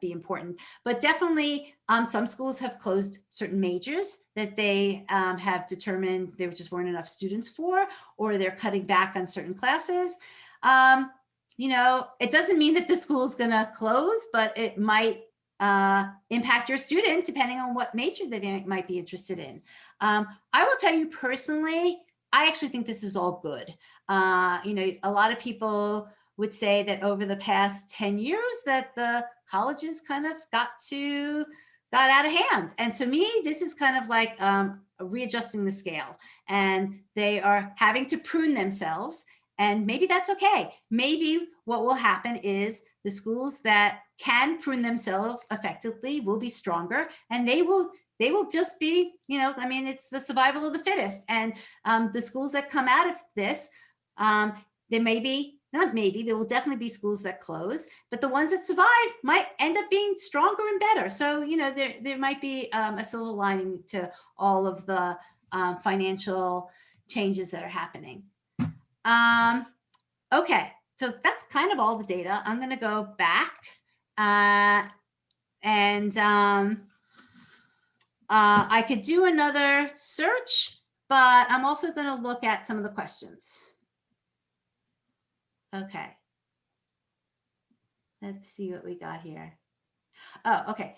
be important, but definitely some schools have closed certain majors that they have determined there just weren't enough students for, or they're cutting back on certain classes. You know, it doesn't mean that the school's going to close, but it might impact your student depending on what major that they might be interested in. I will tell you personally, I actually think this is all good. You know, a lot of people would say that over the past 10 years that the colleges kind of got out of hand. And to me, this is kind of like readjusting the scale, and they are having to prune themselves. And maybe that's okay. Maybe what will happen is the schools that can prune themselves effectively will be stronger, and they will just be, you know, I mean, it's the survival of the fittest. And the schools that come out of this, they may be not maybe, there will definitely be schools that close, but the ones that survive might end up being stronger and better. So, you know, there might be a silver lining to all of the financial changes that are happening. Okay, so that's kind of all the data. I'm going to go back and I could do another search, but I'm also going to look at some of the questions. Okay. Let's see what we got here. Oh, okay.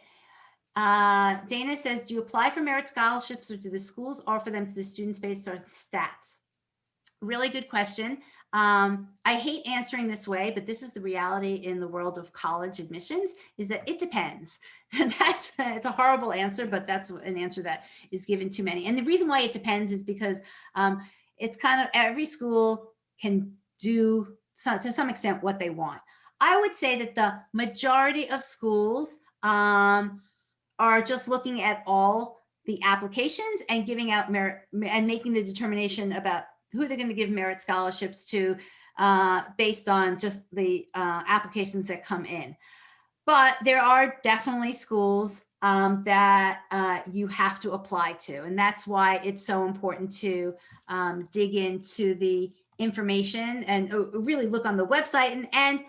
Dana says, do you apply for merit scholarships or do the schools offer them to the students based on stats? Really good question. I hate answering this way, but this is the reality in the world of college admissions, is that it depends. It's a horrible answer, but that's an answer that is given to many. And the reason why it depends is because it's kind of every school can do to some extent what they want. I would say that the majority of schools are just looking at all the applications and giving out merit and making the determination about who they're going to give merit scholarships to based on just the applications that come in. But there are definitely schools that you have to apply to. And that's why it's so important to dig into the information and really look on the website. And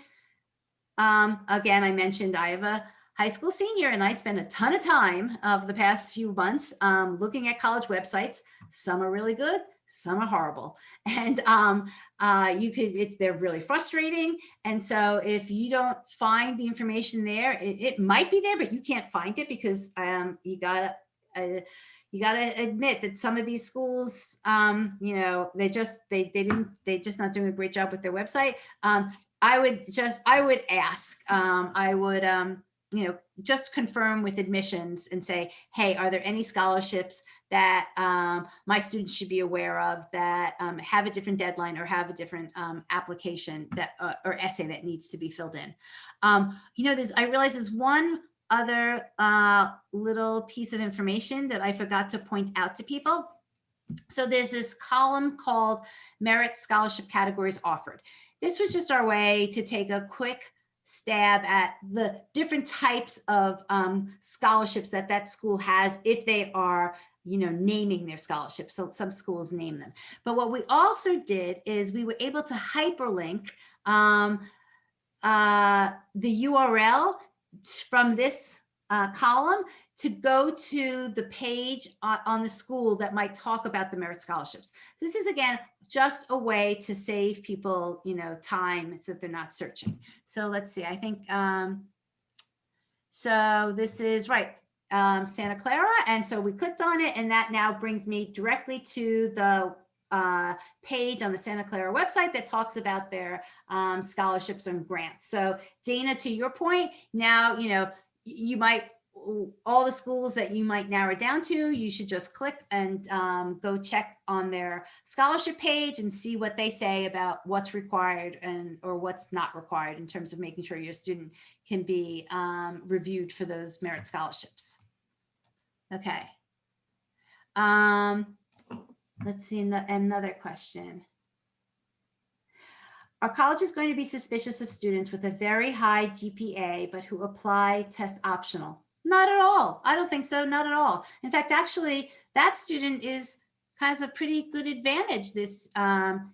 again, I mentioned I have a high school senior and I spent a ton of time of the past few months looking at college websites. Some are really good, some are horrible. And they're really frustrating. And so if you don't find the information there, it might be there, but you can't find it because you gotta admit that some of these schools, you know, they're just not doing a great job with their website. I would ask, you know, just confirm with admissions and say, hey, are there any scholarships that my students should be aware of that have a different deadline or have a different application that or essay that needs to be filled in? You know, I realize there's one other little piece of information that I forgot to point out to people. So there's this column called Merit Scholarship Categories Offered. This was just our way to take a quick stab at the different types of scholarships that school has if they are, you know, naming their scholarships. So some schools name them. But what we also did is we were able to hyperlink the URL from this column to go to the page on the school that might talk about the merit scholarships. So this is, again, just a way to save people, you know, time so that they're not searching. So let's see, I think, so this is right, Santa Clara. And so we clicked on it and that now brings me directly to the page on the Santa Clara website that talks about their scholarships and grants. So Dana, to your point, now, you know, you might, all the schools that you might narrow down to, you should just click and go check on their scholarship page and see what they say about what's required or what's not required in terms of making sure your student can be reviewed for those merit scholarships. Okay. Let's see another question. Are colleges going to be suspicious of students with a very high GPA, but who apply test optional? Not at all. I don't think so. Not at all. In fact, actually, that student has a pretty good advantage this year.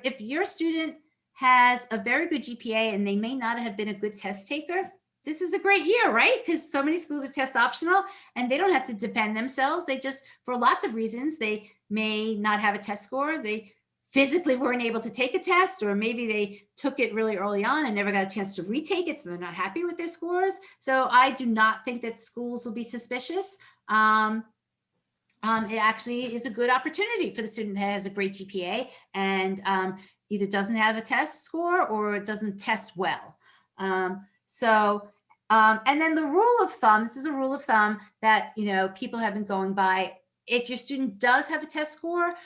If your student has a very good GPA and they may not have been a good test taker, this is a great year, right? Because so many schools are test optional and they don't have to defend themselves. They just, for lots of reasons, they may not have a test score. They physically weren't able to take a test, or maybe they took it really early on and never got a chance to retake it, so they're not happy with their scores. So I do not think that schools will be suspicious. It actually is a good opportunity for the student that has a great GPA and either doesn't have a test score or doesn't test well. And then the rule of thumb, this is a rule of thumb that, you know, people have been going by. If your student does have a test score,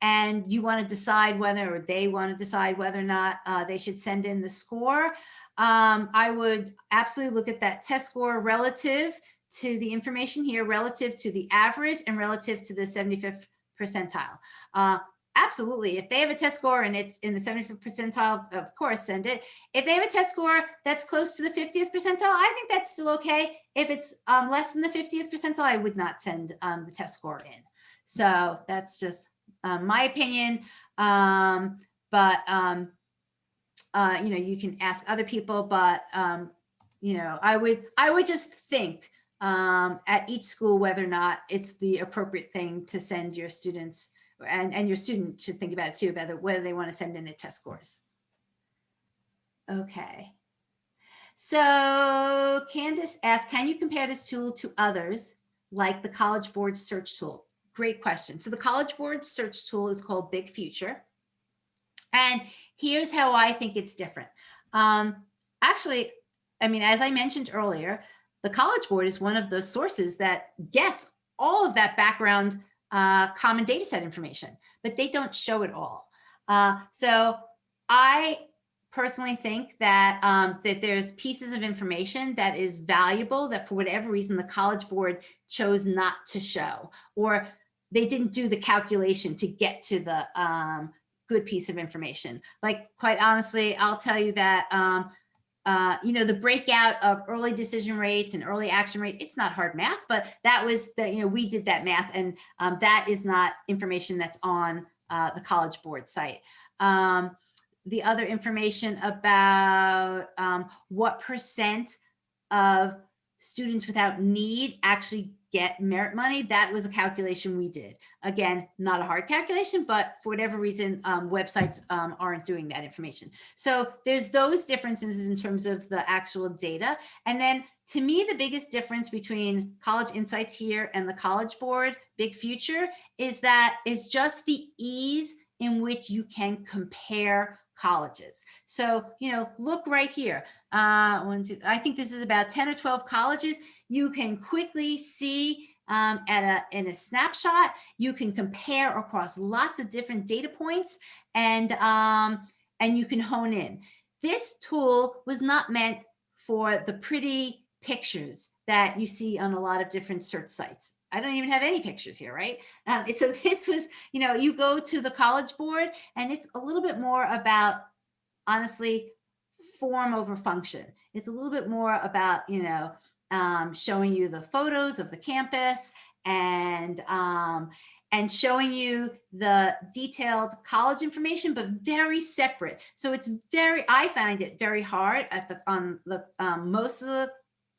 and you want to decide whether, or they want to decide whether or not they should send in the score, I would absolutely look at that test score relative to the information here, relative to the average and relative to the 75th percentile. absolutely. If they have a test score and it's in the 75th percentile, of course, send it. If they have a test score that's close to the 50th percentile, I think that's still okay. If it's less than the 50th percentile, I would not send the test score in. So that's just my opinion. But you know, you can ask other people, but you know, I would just think at each school whether or not it's the appropriate thing to send your students, and your student should think about it too, about whether they want to send in their test scores. Okay. So Candace asked, can you compare this tool to others like the College Board search tool? Great question. So the College Board search tool is called Big Future. And here's how I think it's different. Actually, I mean, as I mentioned earlier, the College Board is one of those sources that gets all of that background common data set information, but they don't show it all. So I personally think that that there's pieces of information that is valuable that for whatever reason the College Board chose not to show, or they didn't do the calculation to get to the good piece of information. Like, quite honestly, I'll tell you that you know, the breakout of early decision rates and early action rate, it's not hard math, but that was the, you know, we did that math, and that is not information that's on the College Board site. The other information about what percent of students without need actually get merit money, that was a calculation we did. Again, not a hard calculation, but for whatever reason, websites aren't doing that information. So there's those differences in terms of the actual data. And then to me, the biggest difference between College Insights here and the College Board Big Future is that it's just the ease in which you can compare colleges. So, you know, look right here. I think this is about 10 or 12 colleges. You can quickly see in a snapshot. You can compare across lots of different data points, and you can hone in. This tool was not meant for the pretty pictures that you see on a lot of different search sites. I don't even have any pictures here, right? So this was, you know, you go to the College Board and it's a little bit more about, honestly, form over function. It's a little bit more about, you know, showing you the photos of the campus and showing you the detailed college information, but very separate. So it's very, I find it very hard on the most of the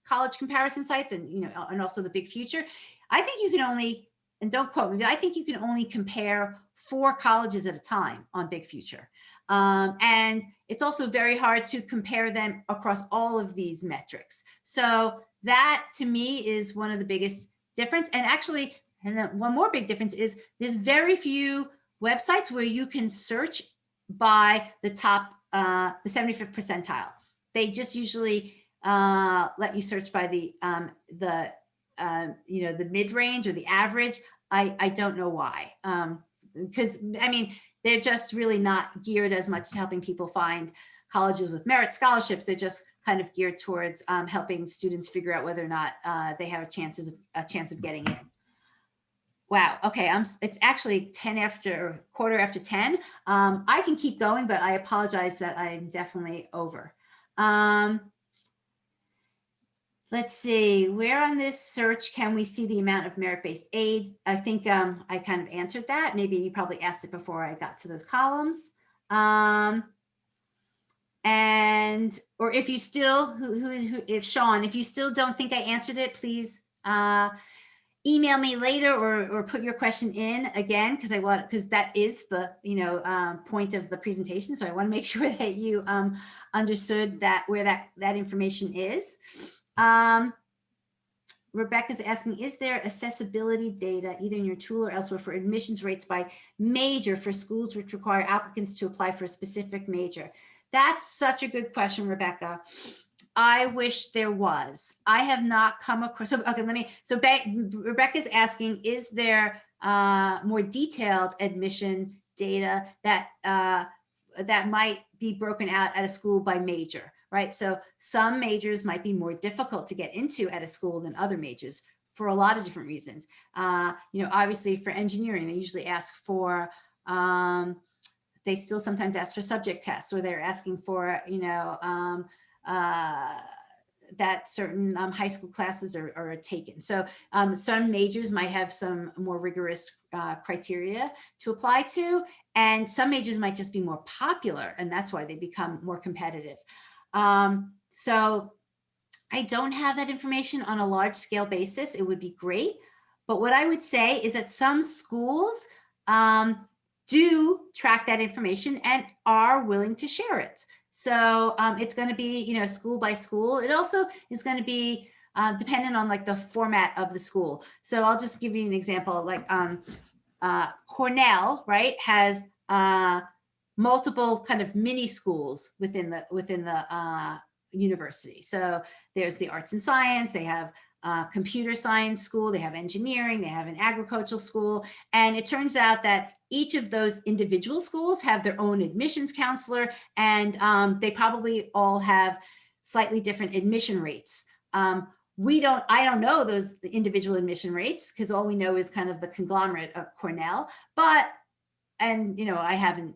college comparison sites, and, you know, and also the Big Future. I think you can only, and don't quote me, but I think you can only compare 4 colleges at a time on Big Future. And it's also very hard to compare them across all of these metrics. So that, to me, is one of the biggest difference. And actually, and then one more big difference is there's very few websites where you can search by the top, the 75th percentile. They just usually let you search by the you know, the mid-range or the average. I don't know why, because I mean, they're just really not geared as much to helping people find colleges with merit scholarships. They're just kind of geared towards helping students figure out whether or not they have a chance of getting in. Wow. Okay. It's actually 10 after, quarter after 10. I can keep going, but I apologize that I'm definitely over. Let's see, where on this search can we see the amount of merit-based aid? I think I kind of answered that. Maybe you probably asked it before I got to those columns. And, or if you still, if Sean, if you still don't think I answered it, please email me later, or put your question in again, because that is the, you know, point of the presentation. So I want to make sure that you understood that, where that information is. Rebecca's asking, is there accessibility data either in your tool or elsewhere for admissions rates by major for schools which require applicants to apply for a specific major? That's such a good question, Rebecca. I wish there was. I have not come across. So, okay, Rebecca's asking, is there more detailed admission data that that might be broken out at a school by major? Right. So some majors might be more difficult to get into at a school than other majors for a lot of different reasons. You know, obviously for engineering, they usually ask for They still sometimes ask for subject tests, or they're asking for, that certain high school classes are taken. So some majors might have some more rigorous criteria to apply to, and some majors might just be more popular, and that's why they become more competitive. So I don't have that information on a large scale basis. It would be great. But what I would say is that some schools do track that information and are willing to share it. So it's going to be, school by school. It also is going to be dependent on like the format of the school. So I'll just give you an example. Like Cornell, right, has multiple kind of mini schools within the university. So there's the arts and science. They have computer science school, they have engineering, they have an agricultural school. And it turns out that each of those individual schools have their own admissions counselor, and they probably all have slightly different admission rates. I don't know those individual admission rates, because all we know is kind of the conglomerate of Cornell, and I haven't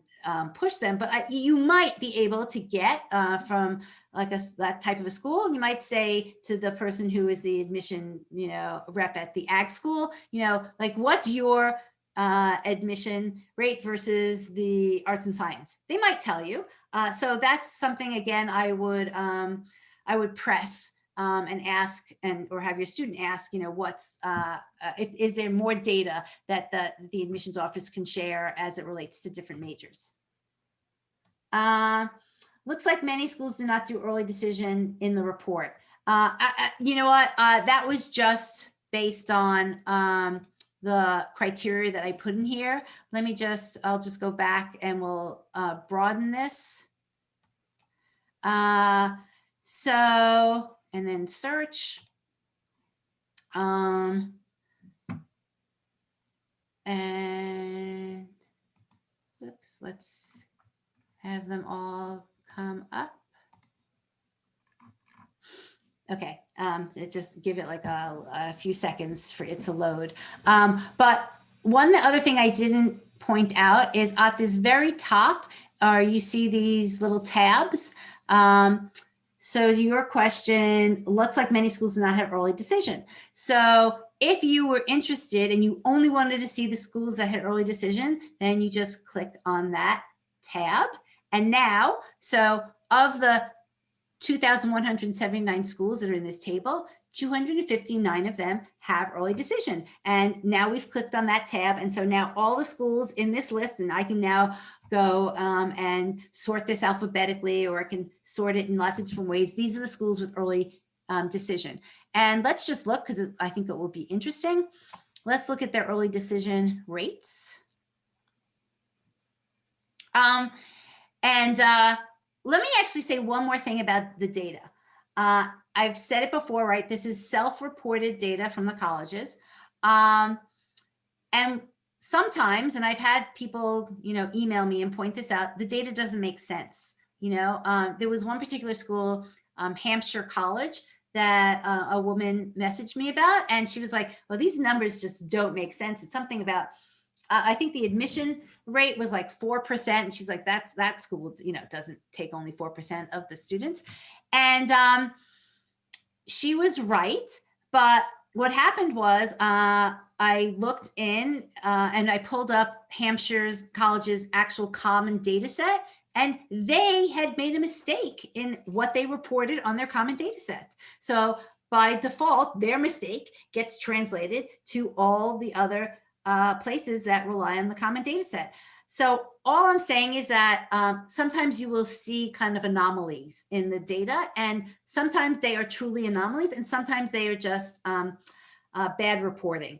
push them, but you might be able to get from like that type of a school. You might say to the person who is the admission, rep at the ag school, like, what's your admission rate versus the arts and science? They might tell you. So that's something, again, I would press and ask, or have your student ask, what's is there more data that the admissions office can share as it relates to different majors. Looks like many schools do not do early decision in the report. You know what? That was just based on the criteria that I put in here. I'll just go back and we'll broaden this. So, and then search. And oops, let's have them all come up. Okay, just give it like a few seconds for it to load. But one other thing I didn't point out is at this very top, you see these little tabs. So your question, looks like many schools do not have early decision. So if you were interested and you only wanted to see the schools that had early decision, then you just click on that tab. And now, so of the 2,179 schools that are in this table, 259 of them have early decision. And now we've clicked on that tab. And so now all the schools in this list, and I can now go and sort this alphabetically, or I can sort it in lots of different ways. These are the schools with early decision. And let's just look, because I think it will be interesting. Let's look at their early decision rates. Let me actually say one more thing about the data. I've said it before, right? This is self-reported data from the colleges. And sometimes, and I've had people, email me and point this out, the data doesn't make sense. There was one particular school, Hampshire College, that a woman messaged me about, and she was like, well, these numbers just don't make sense. It's something about, I think the admission rate was like 4%. And she's like, that school, doesn't take only 4% of the students. And she was right. But what happened was I looked in and I pulled up Hampshire's college's actual common data set, and they had made a mistake in what they reported on their common data set. So by default, their mistake gets translated to all the other places that rely on the common data set. So all I'm saying is that sometimes you will see kind of anomalies in the data, and sometimes they are truly anomalies, and sometimes they are just bad reporting.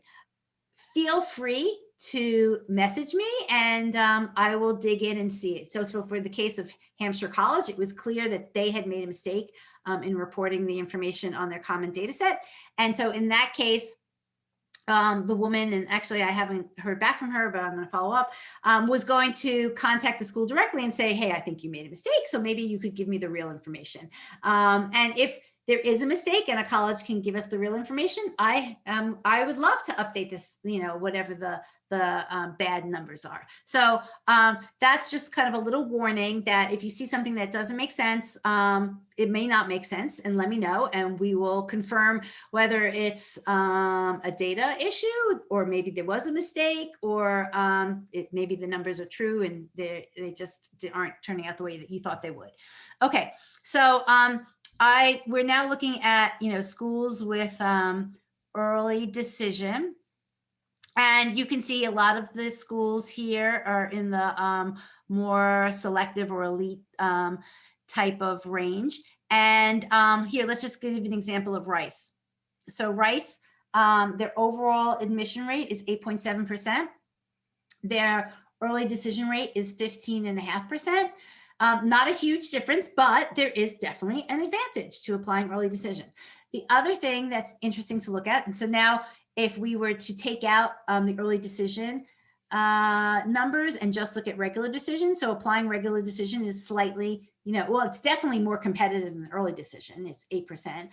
Feel free to message me, and I will dig in and see it. So for the case of Hampshire College, it was clear that they had made a mistake in reporting the information on their common data set. And so in that case, the woman, and actually I haven't heard back from her, but I'm going to follow up, was going to contact the school directly and say, hey, I think you made a mistake, so maybe you could give me the real information. And if there is a mistake and a college can give us the real information, I would love to update this, whatever the bad numbers are. So that's just kind of a little warning that if you see something that doesn't make sense, it may not make sense, and let me know, and we will confirm whether it's a data issue, or maybe there was a mistake, or maybe the numbers are true and they just aren't turning out the way that you thought they would. Okay, so we're now looking at schools with early decision. And you can see a lot of the schools here are in the more selective or elite type of range. And here, let's just give you an example of Rice. So Rice, their overall admission rate is 8.7%. Their early decision rate is 15.5%. Not a huge difference, but there is definitely an advantage to applying early decision. The other thing that's interesting to look at, and so now if we were to take out the early decision numbers and just look at regular decision, so applying regular decision is slightly, well, it's definitely more competitive than the early decision. It's 8%.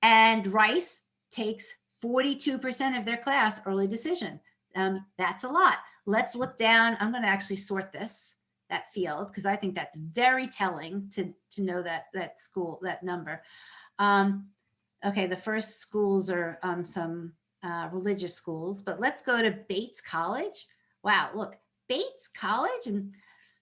And Rice takes 42% of their class early decision. That's a lot. Let's look down. I'm going to actually sort that field, because I think that's very telling to know that school, that number. Okay, the first schools are some religious schools, but let's go to Bates College. Wow, look, Bates College, and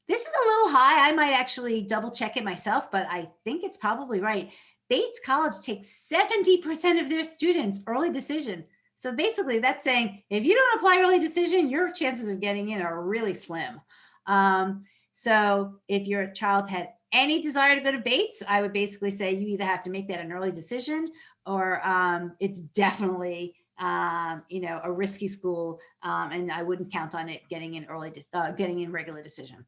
this is a little high. I might actually double check it myself, but I think it's probably right. Bates College takes 70% of their students early decision. So basically that's saying if you don't apply early decision, your chances of getting in are really slim. So if your child had any desire to go to Bates, I would basically say you either have to make that an early decision, or it's definitely a risky school, and I wouldn't count on it getting in getting in regular decision.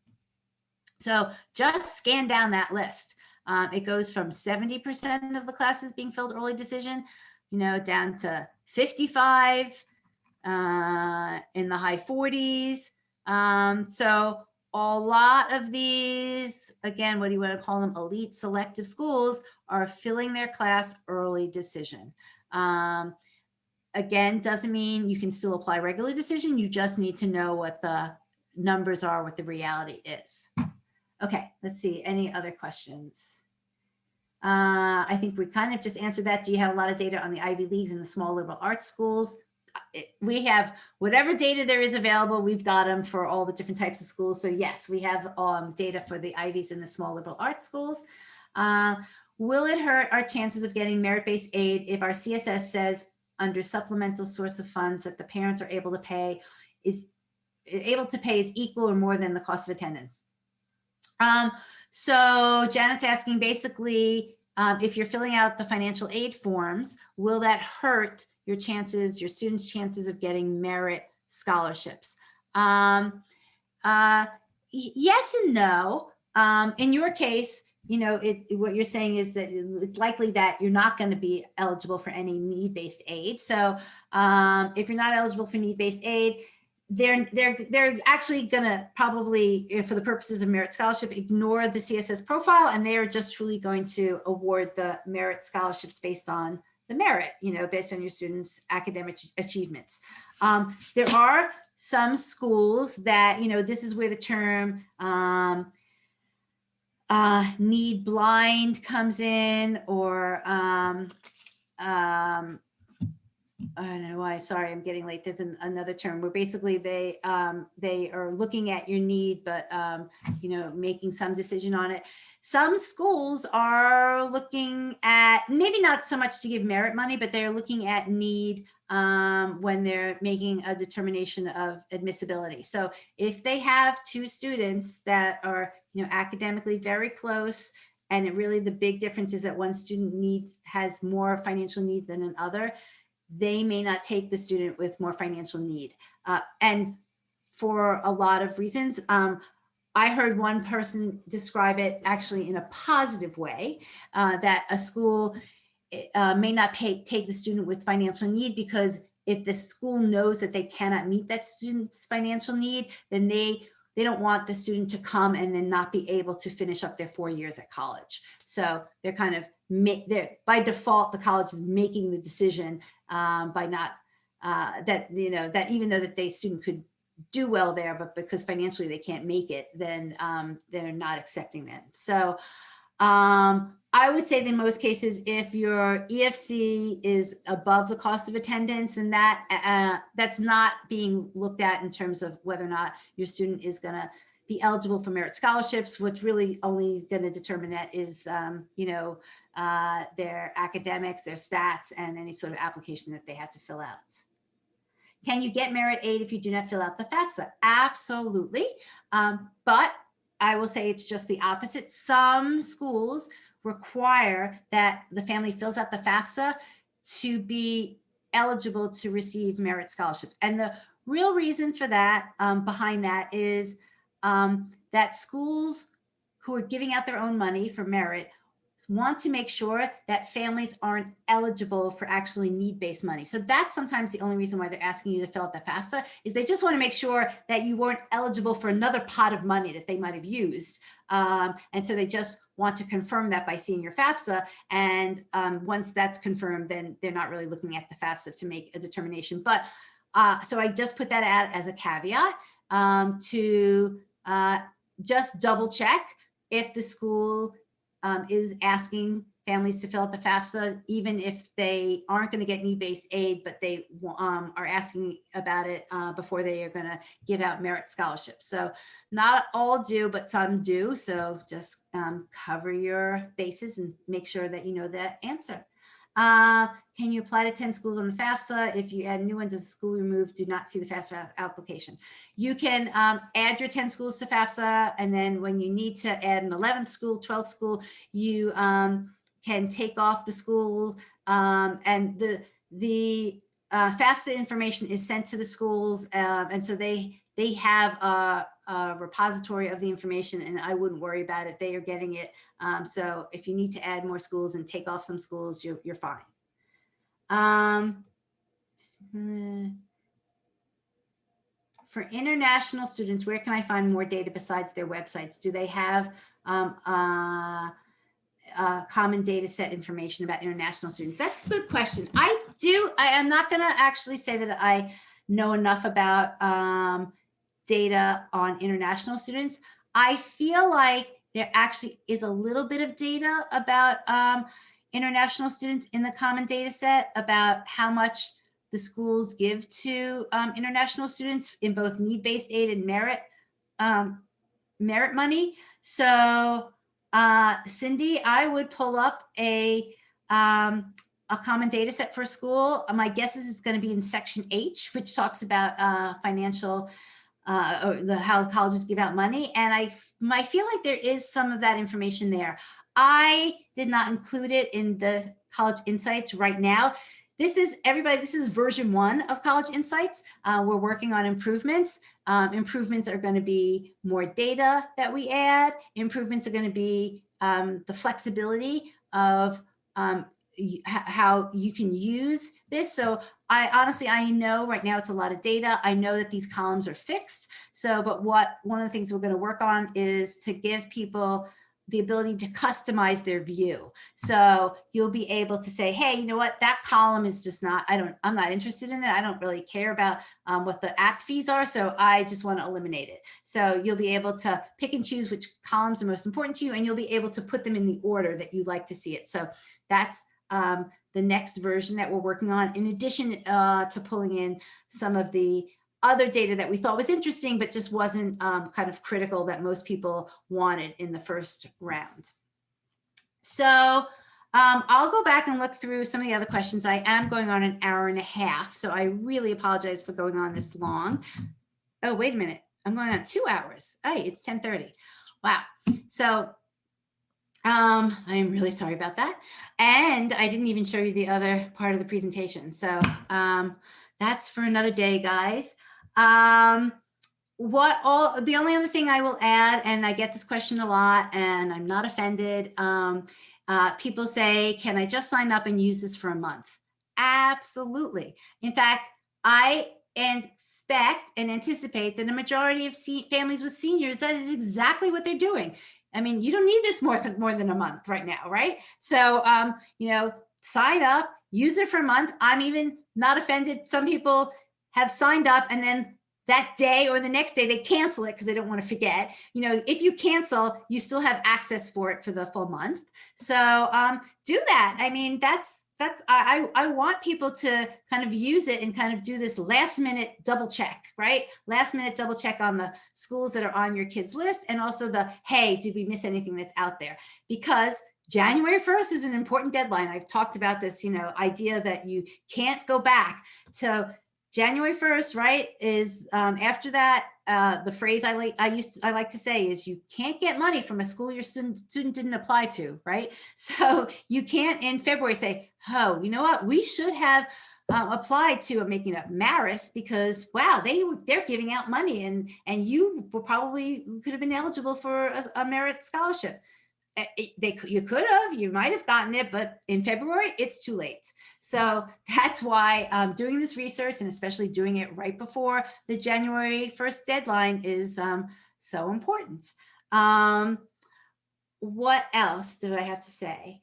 So just scan down that list. It goes from 70% of the classes being filled early decision, down to 55, in the high 40s. So a lot of these, again, what do you want to call them? Elite selective schools are filling their class early decision. Again, doesn't mean you can still apply regular decision. You just need to know what the numbers are, what the reality is. Okay, let's see. Any other questions? I think we kind of just answered that. Do you have a lot of data on the Ivy Leagues and the small liberal arts schools? We have whatever data there is available. We've got them for all the different types of schools. So yes, we have data for the Ivies and the small liberal arts schools. Will it hurt our chances of getting merit-based aid if our CSS says under supplemental source of funds that the parents are able to pay is equal or more than the cost of attendance? So Janet's asking basically, if you're filling out the financial aid forms, will that hurt your students' chances of getting merit scholarships? Yes and no. In your case, what you're saying is that it's likely that you're not going to be eligible for any need-based aid. So if you're not eligible for need-based aid, they're actually going to probably, for the purposes of merit scholarship, ignore the CSS profile, and they are just truly going to award the merit scholarships based on the merit, based on your students' academic achievements. There are some schools that, this is where the term need blind comes in, or I don't know why. Sorry, I'm getting late. There's another term where basically they are looking at your need, but making some decision on it. Some schools are looking at, maybe not so much to give merit money, but they're looking at need when they're making a determination of admissibility. So if they have two students that are academically very close, and the big difference is that one student has more financial need than another, they may not take the student with more financial need. And for a lot of reasons, I heard one person describe it actually in a positive way, that a school may not take the student with financial need, because if the school knows that they cannot meet that student's financial need, then they don't want the student to come and then not be able to finish up their 4 years at college. So they're kind of by default, the college is making the decision by not that, that even though that the student could do well there, but because financially they can't make it, then they're not accepting them. So I would say that in most cases, if your EFC is above the cost of attendance, then that's not being looked at in terms of whether or not your student is going to be eligible for merit scholarships. What's really only going to determine that is, their academics, their stats, and any sort of application that they have to fill out. Can you get merit aid if you do not fill out the FAFSA? Absolutely. But I will say it's just the opposite. Some schools require that the family fills out the FAFSA to be eligible to receive merit scholarships. And the real reason for that, behind that, is that schools who are giving out their own money for merit want to make sure that families aren't eligible for actually need-based money. So that's sometimes the only reason why they're asking you to fill out the FAFSA, is they just want to make sure that you weren't eligible for another pot of money that they might have used. And so they just want to confirm that by seeing your FAFSA. And once that's confirmed, then they're not really looking at the FAFSA to make a determination. But so I just put that out as a caveat to just double check if the school is asking families to fill out the FAFSA, even if they aren't going to get need-based aid, but they are asking about it before they are going to give out merit scholarships. So not all do, but some do. So just cover your bases and make sure that you know that answer. Can you apply to 10 schools on the FAFSA? If you add new ones as a school removed, do not see the FAFSA application. You can add your 10 schools to FAFSA, and then when you need to add an 11th school, 12th school, you can take off the school, and the FAFSA information is sent to the schools, and so they have a repository of the information, and I wouldn't worry about it. They are getting it. So if you need to add more schools and take off some schools, you're fine. For international students, where can I find more data besides their websites? Do they have common data set information about international students? That's a good question. I am not going to actually say that I know enough about data on international students. I feel like there actually is a little bit of data about international students in the common data set about how much the schools give to international students in both need-based aid and merit money. So Cindy, I would pull up a common data set for a school. My guess is it's going to be in section H, which talks about financial or how colleges give out money. And I feel like there is some of that information there. I did not include it in the College Insights right now. This is version 1 of College Insights. We're working on improvements. Improvements are going to be more data that we add. Improvements are going to be the flexibility of how you can use this. So I know right now it's a lot of data. I know that these columns are fixed. So, but one of the things we're going to work on is to give people the ability to customize their view. So you'll be able to say, hey, you know what, that column is just not, I'm not interested in it. I don't really care about what the app fees are. So I just want to eliminate it. So you'll be able to pick and choose which columns are most important to you, and you'll be able to put them in the order that you'd like to see it. So that's the next version that we're working on, in addition to pulling in some of the other data that we thought was interesting, but just wasn't kind of critical that most people wanted in the first round. So I'll go back and look through some of the other questions. I am going on an hour and a half, so I really apologize for going on this long. Oh, wait a minute. I'm going on 2 hours. Hey, it's 10:30. Wow. So I am really sorry about that. And I didn't even show you the other part of the presentation. So that's for another day, guys. The only other thing I will add, and I get this question a lot and I'm not offended. People say, can I just sign up and use this for a month? Absolutely. In fact, I expect and anticipate that a majority of families with seniors, that is exactly what they're doing. I mean, you don't need this more than a month right now, right? So, you know, sign up, use it for a month. I'm even not offended. Some people have signed up and then that day or the next day they cancel it because they don't want to forget. You know, if you cancel, you still have access for it for the full month. So do that. I mean, I want people to kind of use it and kind of do this last minute double check, right? Last minute double check on the schools that are on your kids list, and also the, hey, did we miss anything that's out there? Because January 1st is an important deadline. I've talked about this, you know, idea that you can't go back to January 1st, right? Is after that, the phrase I like to say is you can't get money from a school your student didn't apply to, right? So you can't in February say, oh, you know what? We should have applied to making up Marist because wow, they're giving out money and you could have been eligible for a merit scholarship. You might have gotten it, but in February, it's too late. So that's why doing this research and especially doing it right before the January 1st deadline is so important. What else do I have to say?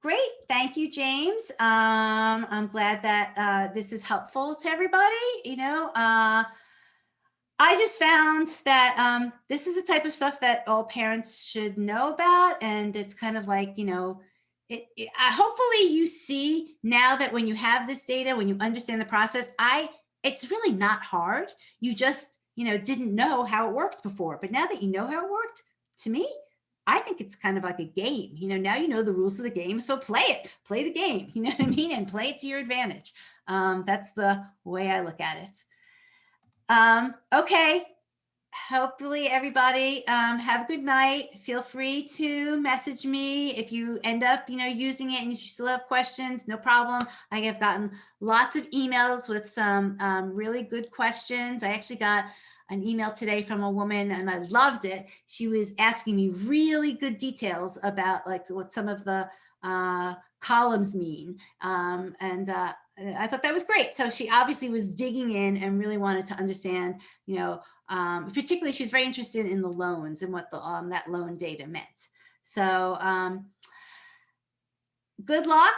Great. Thank you, James. I'm glad that this is helpful to everybody. You know, I just found that this is the type of stuff that all parents should know about. And it's kind of like, you know, hopefully you see now that when you have this data, when you understand the process, it's really not hard. You just, you know, didn't know how it worked before. But now that you know how it worked, to me, I think it's kind of like a game. You know, now you know the rules of the game. So play the game, you know what I mean? And play it to your advantage. That's the way I look at it. Okay. Hopefully everybody have a good night. Feel free to message me if you end up, you know, using it and you still have questions, no problem. I have gotten lots of emails with some really good questions. I actually got an email today from a woman and I loved it. She was asking me really good details about like what some of the columns mean. I thought that was great. So she obviously was digging in and really wanted to understand, you know, particularly she was very interested in the loans and what the that loan data meant. So good luck.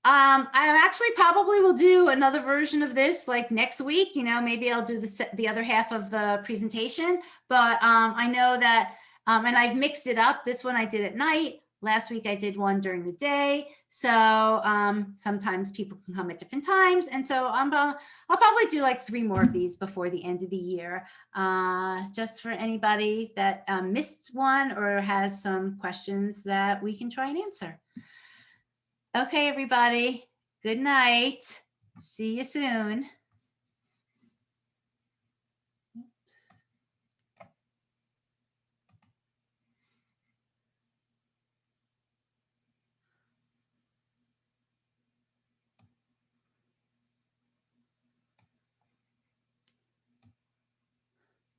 I actually probably will do another version of this like next week. You know, maybe I'll do the other half of the presentation, but I know that, and I've mixed it up. This one I did at night. Last week I did one during the day. So sometimes people can come at different times. And so I'll probably do like 3 more of these before the end of the year, just for anybody that missed one or has some questions that we can try and answer. Okay, everybody. Good night. See you soon. Oops.